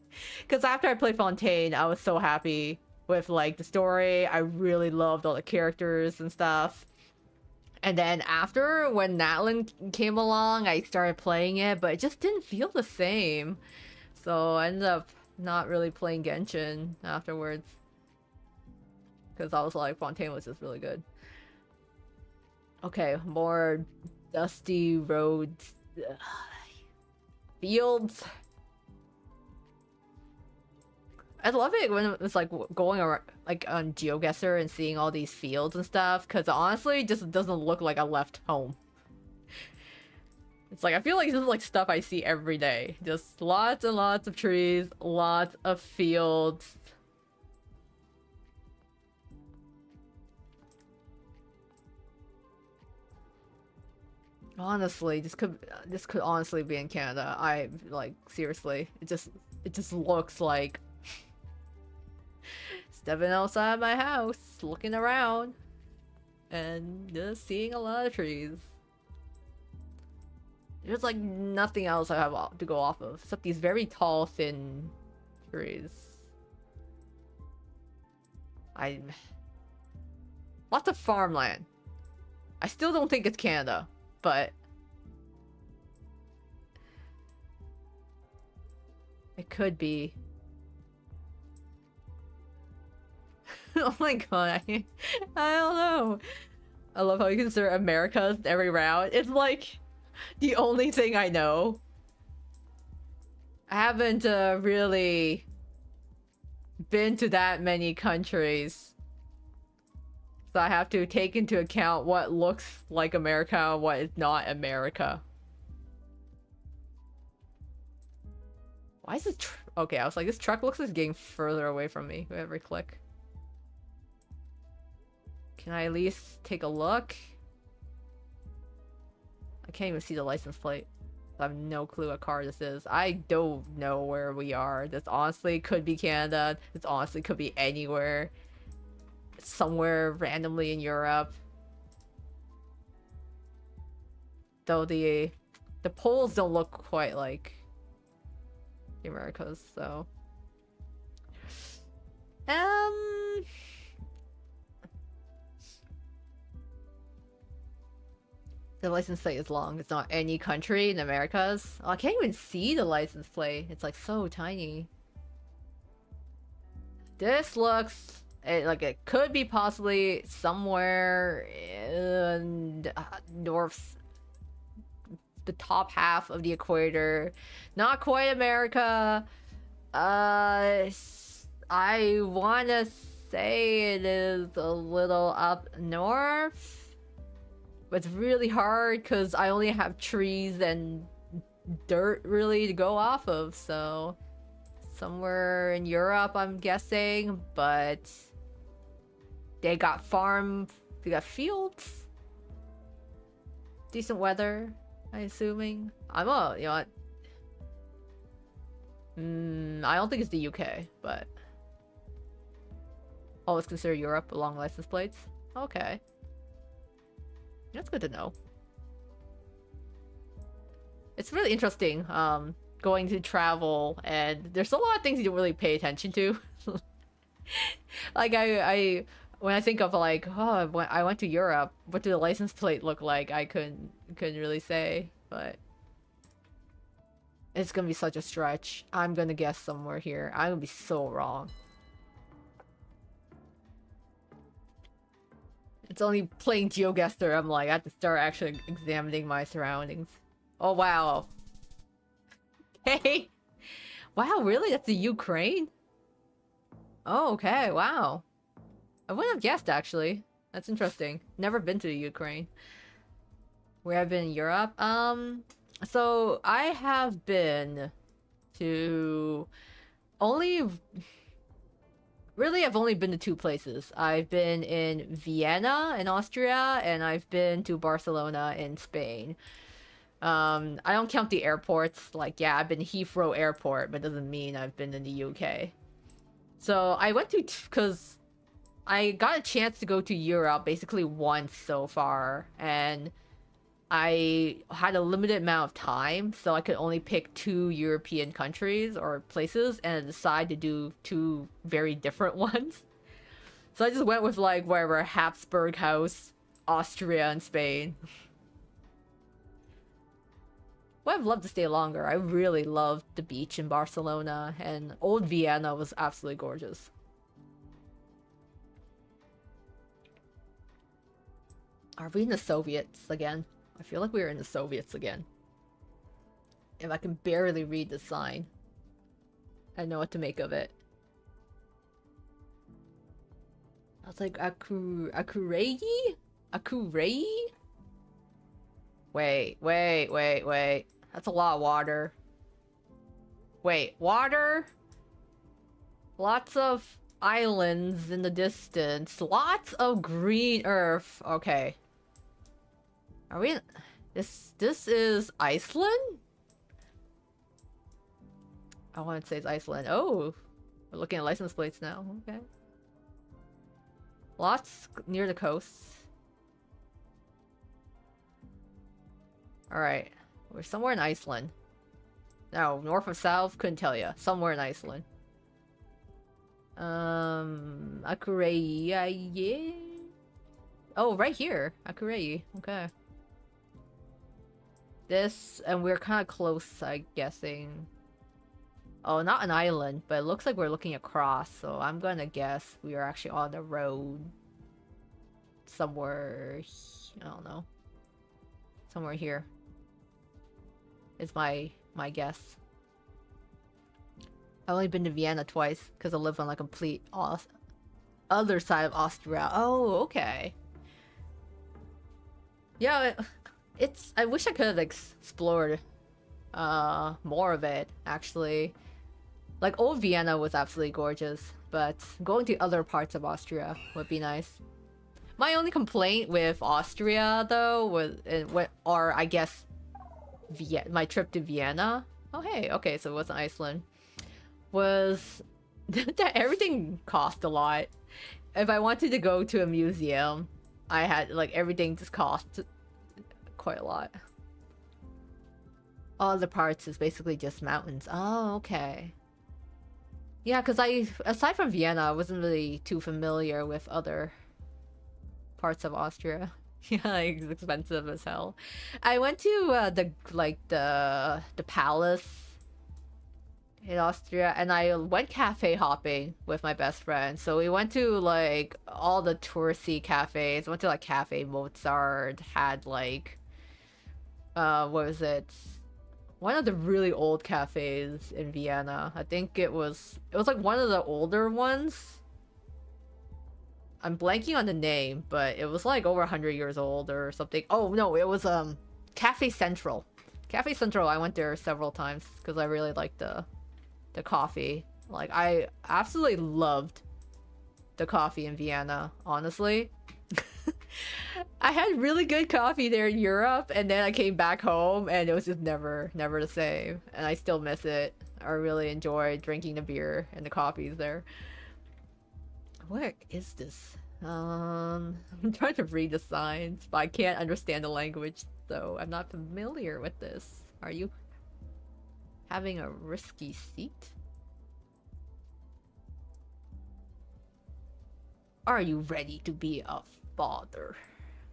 S1: Because after I played Fontaine, I was so happy with like the story. I really loved all the characters and stuff. And then after, when Natlan came along, I started playing it, but it just didn't feel the same. So I ended up not really playing Genshin afterwards. Because I was like, Fontaine was just really good. Okay, more dusty roads. Ugh. Fields. I love it when it's like going around, like on GeoGuessr and seeing all these fields and stuff. Because honestly, it just doesn't look like I left home. It's like, I feel like this is like stuff I see every day. Just lots and lots of trees, lots of fields. Honestly, this could honestly be in Canada. I like seriously. It just looks like stepping outside my house, looking around, and just seeing a lot of trees. There's like nothing else I have to go off of except these very tall, thin trees. I lots of farmland. I still don't think it's Canada, but it could be. Oh my god, I don't know. I love how you consider America every round. It's like the only thing I know. I haven't really been to that many countries. So I have to take into account what looks like America and what is not America. Why is this okay, I was like, this truck looks like it's getting further away from me with every click. Can I at least take a look? I can't even see the license plate. I have no clue what car this is. I don't know where we are. This honestly could be Canada. This honestly could be anywhere. Somewhere randomly in Europe. Though the poles don't look quite like the Americas, so. The license plate is long. It's not any country in Americas. Oh, I can't even see the license plate. It's like so tiny. This looks like it could be possibly somewhere in north, the top half of the equator. Not quite America. I wanna say it is a little up north. But it's really hard because I only have trees and dirt really to go off of, so somewhere in Europe I'm guessing, but they got fields, decent weather, I'm assuming. You know what? I don't think it's the UK, but always consider Europe along license plates. Okay. That's good to know. It's really interesting, going to travel, and there's a lot of things you don't really pay attention to. Like, when I think of like, oh, when I went to Europe, what did the license plate look like? I couldn't really say, but it's gonna be such a stretch. I'm gonna guess somewhere here. I'm gonna be so wrong. It's only playing GeoGuessr, I'm like, I have to start actually examining my surroundings. Oh, wow. Okay. Wow, really? That's the Ukraine? Oh, okay, wow. I wouldn't have guessed, actually. That's interesting. Never been to the Ukraine. Where I've been in Europe? So I have been to Really, I've only been to two places. I've been in Vienna in Austria, and I've been to Barcelona in Spain. I don't count the airports. Like, yeah, I've been Heathrow Airport, but doesn't mean I've been in the UK. So I went to, because I got a chance to go to Europe basically once so far, and I had a limited amount of time, so I could only pick two European countries or places and decide to do two very different ones. So I just went with like wherever, Habsburg House, Austria, and Spain. Well, I'd love to stay longer. I really loved the beach in Barcelona, and old Vienna was absolutely gorgeous. Are we in the Soviets again? I feel like we were in the Soviets again. If I can barely read the sign, I know what to make of it. I was like, Akurei? Akurei? Wait. That's a lot of water. Wait, water? Lots of islands in the distance. Lots of green earth. Okay. Are we in... This is Iceland? I want to say it's Iceland. Oh, we're looking at license plates now. Okay. Lots near the coast. Alright. We're somewhere in Iceland. No, north or south, couldn't tell you. Somewhere in Iceland. Akurei, yeah. Oh, right here. Akurei. Okay. This, and we're kind of close, I'm guessing. Oh, not an island, but it looks like we're looking across, so I'm gonna guess we are actually on the road. Somewhere, I don't know. Somewhere here. Is my guess. I've only been to Vienna twice, because I live on the complete other side of Austria. Oh, okay. Yeah, it's... I wish I could have explored more of it, actually. Like, old Vienna was absolutely gorgeous, but going to other parts of Austria would be nice. My only complaint with Austria, though, was... or, I guess, my trip to Vienna... Oh, hey, okay, so it wasn't Iceland. Was that everything cost a lot. If I wanted to go to a museum, I had, like, everything just cost quite a lot. All the parts is basically just mountains. Oh, okay. Yeah, because aside from Vienna, I wasn't really too familiar with other parts of Austria. Yeah, it's expensive as hell. I went to the palace in Austria, and I went cafe hopping with my best friend. So we went to like all the touristy cafes. Went to like Cafe Mozart, had like what was it? One of the really old cafes in Vienna. I think it was like one of the older ones. I'm blanking on the name, but it was like over 100 years old or something. Oh no, it was Cafe Central. Cafe Central, I went there several times because I really liked the coffee. Like, I absolutely loved the coffee in Vienna, honestly. I had really good coffee there in Europe, and then I came back home and it was just never the same. And I still miss it. I really enjoy drinking the beer and the coffees there. Where is this? I'm trying to read the signs, but I can't understand the language, so I'm not familiar with this. Are you having a risky seat? Are you ready to be a father?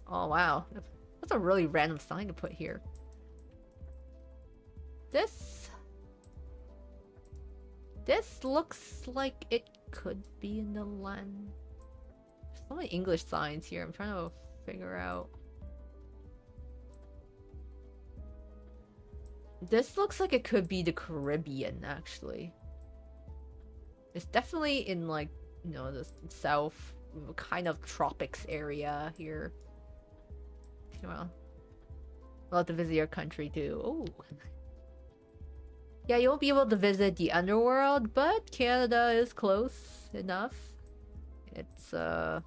S1: Oh wow, that's a really random sign to put here. This looks like it could be in the land. There's so many English signs here. I'm trying to figure out. This looks like it could be the Caribbean, actually. It's definitely in, like, you know, the south kind of tropics area here. Well, we'll have to visit your country too. Oh. Yeah, you won't be able to visit the underworld, but Canada is close enough. It's, they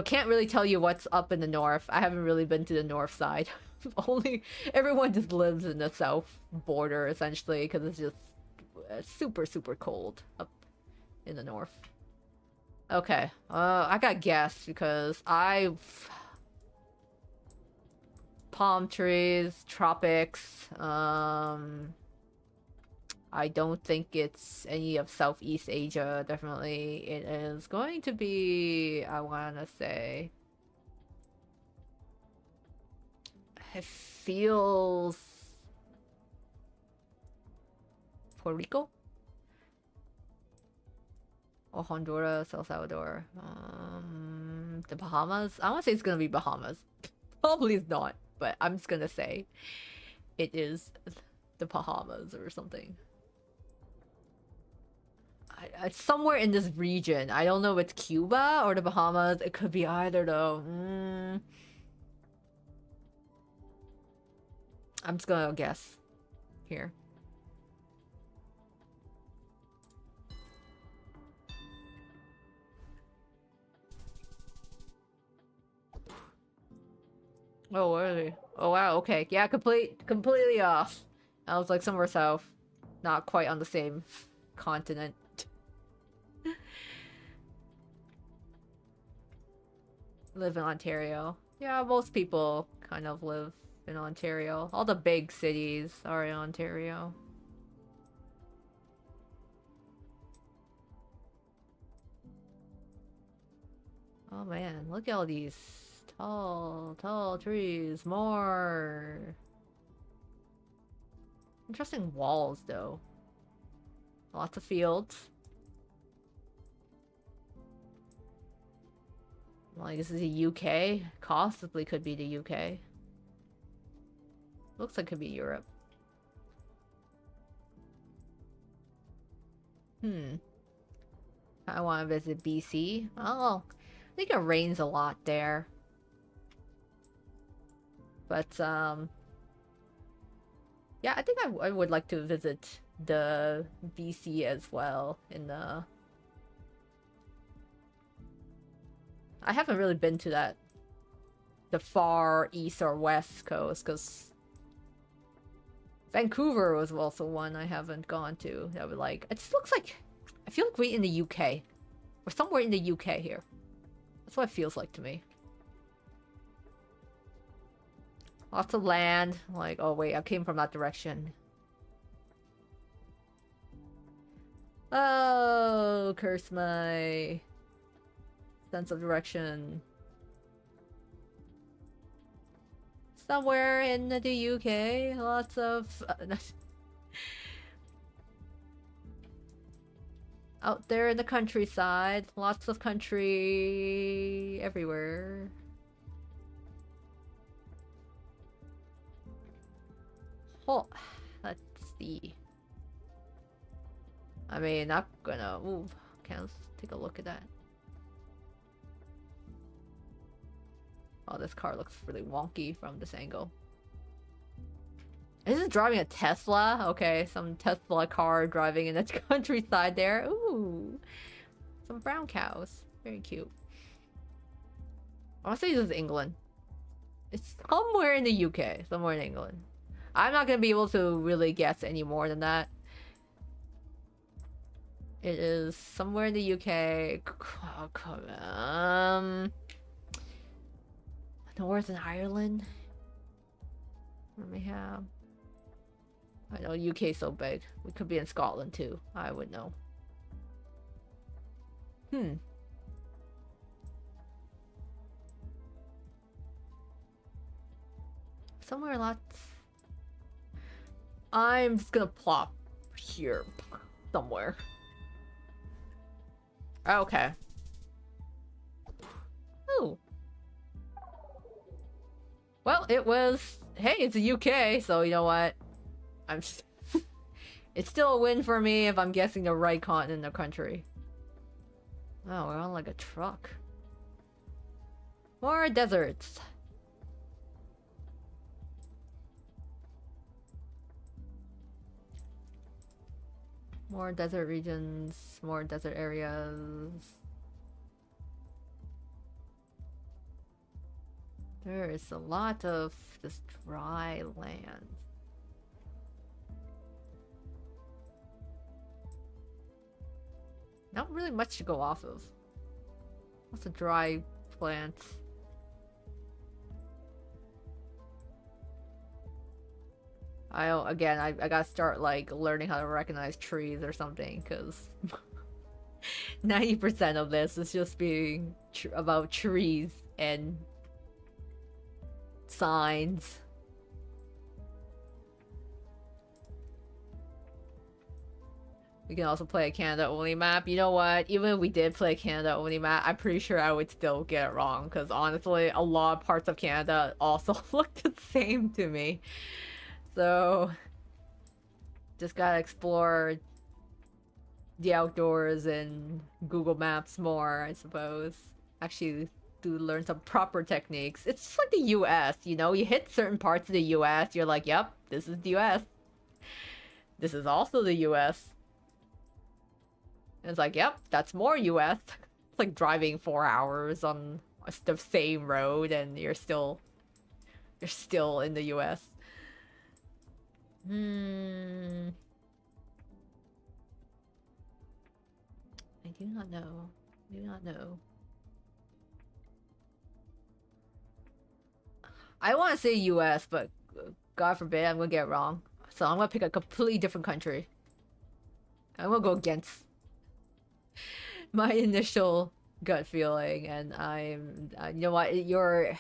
S1: can't really tell you what's up in the north. I haven't really been to the north side. Only everyone just lives in the south border essentially because it's just super cold up in the north. Okay, I got guess because palm trees, tropics. I don't think it's any of Southeast Asia. Definitely, it is going to be. I wanna say. It feels Puerto Rico or Honduras, El Salvador. The Bahamas. I want to say it's gonna be Bahamas. Probably it's not, but I'm just gonna say it is the Bahamas or something. It's somewhere in this region. I don't know if it's Cuba or the Bahamas. It could be either though. I'm just gonna guess here. Oh, really? Oh, wow. Okay. Yeah, completely off. I was like somewhere south, not quite on the same continent. Live in Ontario. Yeah, most people kind of live in Ontario. All the big cities are in Ontario. Oh man, look at all these tall trees. More interesting walls, though. Lots of fields. Like, this is the UK. Possibly could be the UK. Looks like it could be Europe. I want to visit BC. Oh, I think it rains a lot there. But, yeah, I think I would like to visit the BC as well in the... I haven't really been to the far east or west coast, because Vancouver was also one I haven't gone to. That would like... It just looks like... I feel like we're in the UK. We're somewhere in the UK here. That's what it feels like to me. Lots of land. Like, oh wait, I came from that direction. Oh, curse my sense of direction. Somewhere in the UK, lots of... out there in the countryside, lots of country everywhere. Oh, let's see. I mean, not gonna move. Okay, let's take a look at that. Oh, this car looks really wonky from this angle. Is this driving a Tesla? Okay, some Tesla car driving in the countryside there. Ooh, some brown cows. Very cute. I want to say this is England. It's somewhere in the UK. Somewhere in England. I'm not gonna be able to really guess any more than that. It is somewhere in the UK. Northern Ireland. Let me have... I know UK is so big. We could be in Scotland too. I would know. Somewhere lots... I'm just gonna plop here. Somewhere. Okay. Ooh. Well, it was... Hey, it's a UK, so you know what? I'm just... It's still a win for me if I'm guessing the right continent or country. Oh, we're on like a truck. More deserts. More desert regions, more desert areas. There is a lot of just dry land. Not really much to go off of. Lots of dry plants. I gotta start like learning how to recognize trees or something, because 90% of this is just being about trees and signs. We can also play a Canada only map. You know what? Even if we did play a Canada only map, I'm pretty sure I would still get it wrong, because honestly, a lot of parts of Canada also look the same to me. So, just gotta explore the outdoors and Google Maps more, I suppose. Actually, to learn some proper techniques. It's just like the US, you know? You hit certain parts of the US, you're like, yep, this is the US. This is also the US. And it's like, yep, that's more US. It's like driving 4 hours on the same road and you're still They're still in the US. Hmm. I do not know. I do not know. I want to say US, but God forbid I'm gonna get it wrong. So I'm gonna pick a completely different country. I'm gonna go against my initial gut feeling, and I'm. You know what? You're.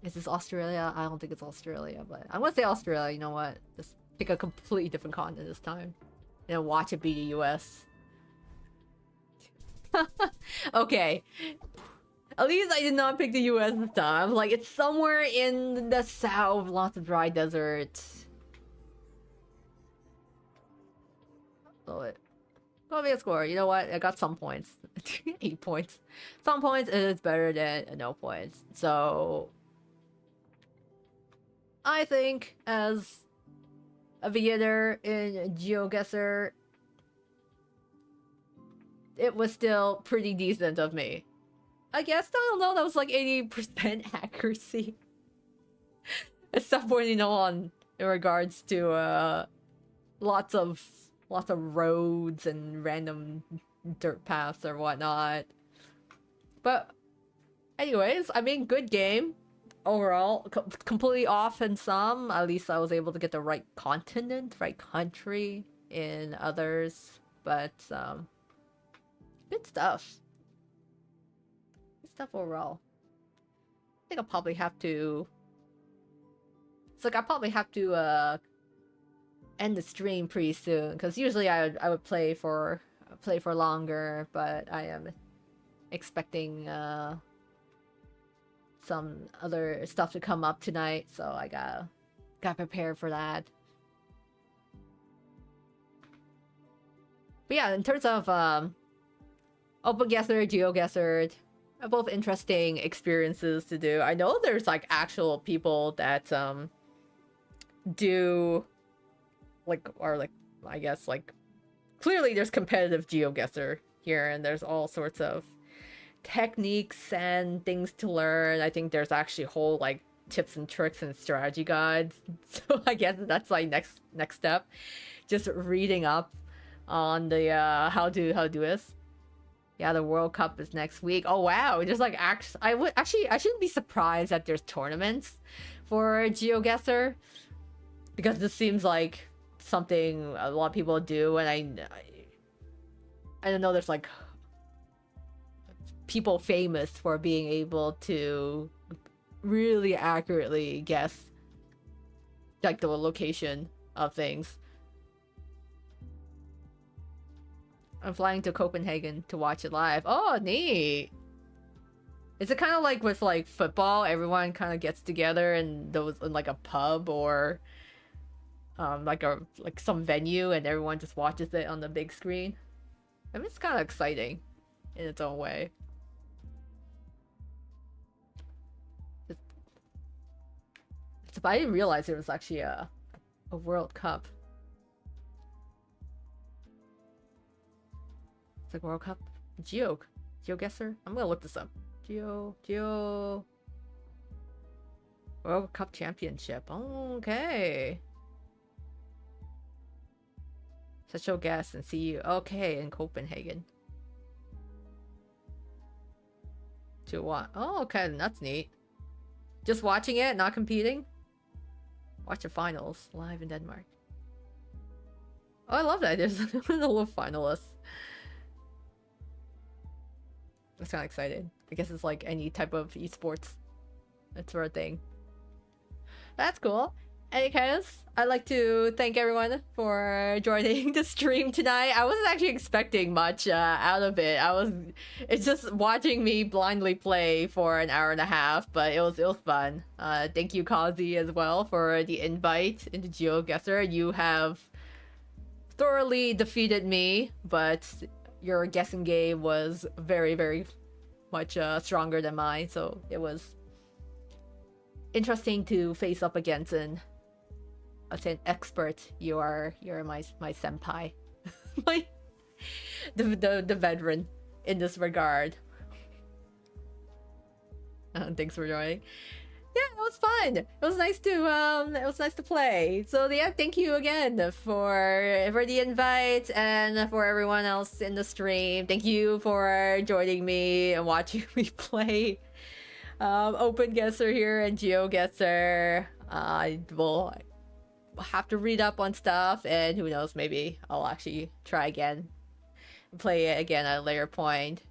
S1: Is this Australia? I don't think it's Australia, but I'm gonna say Australia. You know what? Just pick a completely different continent this time, and watch it be the US. Okay. At least I did not pick the US this time. Like, it's somewhere in the south, lots of dry desert. Oh, go be a score. You know what? I got some points. 8 points. Some points is better than no points. So I think as a beginner in GeoGuessr, it was still pretty decent of me. I guess, I don't know, that was like 80% accuracy. At some point, you know, in regards to lots of roads and random dirt paths or whatnot. But anyways, I mean, good game overall. Completely off in some. At least I was able to get the right continent, right country in others. But good stuff. Good stuff overall. I think I'll probably have to. It's like I probably have to end the stream pretty soon, because usually I would play for longer, but I am expecting some other stuff to come up tonight, so I gotta prepare for that. But yeah, in terms of OpenGuessr, GeoGuessr, both interesting experiences to do. I know there's like actual people that do like, or like, I guess like, clearly there's competitive GeoGuessr here, and there's all sorts of techniques and things to learn. I think there's actually whole like tips and tricks and strategy guides. So I guess that's like next step, just reading up on the how to do this. Yeah, the World Cup is next week. Oh wow, just like I shouldn't be surprised that there's tournaments for GeoGuessr, because this seems like something a lot of people do, and I don't know, there's like people famous for being able to really accurately guess like the location of things. I'm flying to Copenhagen to watch it live. Oh, neat. Is it kind of like with like football? Everyone kind of gets together in like a pub or like some venue, and everyone just watches it on the big screen. I mean, it's kind of exciting in its own way. But I didn't realize there was actually a World Cup. It's like World Cup. GeoGuessr? I'm gonna look this up. World Cup Championship. Okay. Set your guess and see you. Okay, in Copenhagen. 2-1. Oh, okay, that's neat. Just watching it, not competing? Watch the finals live in Denmark. Oh, I love that. There's a little finalists. That's kind of exciting. I guess it's like any type of esports. That sort of thing. That's cool. Any case, I'd like to thank everyone for joining the stream tonight. I wasn't actually expecting much out of it. It's just watching me blindly play for an hour and a half, but it was fun. Thank you, Kazi, as well, for the invite into GeoGuessr. You have thoroughly defeated me, but your guessing game was very, very much stronger than mine, so it was interesting to face up against an expert. You're my senpai. the veteran in this regard. Thanks for joining. Yeah, it was fun. It was nice to play. So yeah, thank you again for the invite and for everyone else in the stream. Thank you for joining me and watching me play OpenGuessr here and GeoGuessr. I will have to read up on stuff, and who knows, maybe I'll actually try again, play it again at a later point.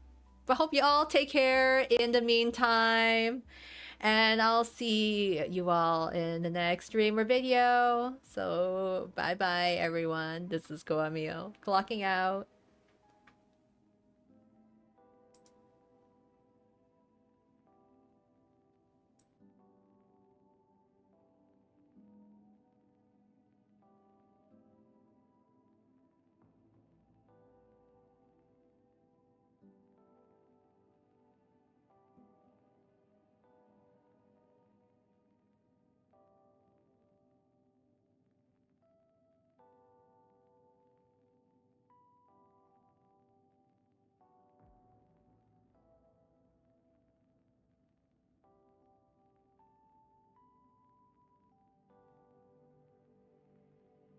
S1: But hope you all take care in the meantime. And I'll see you all in the next stream or video. So bye bye everyone. This is Goemio clocking out.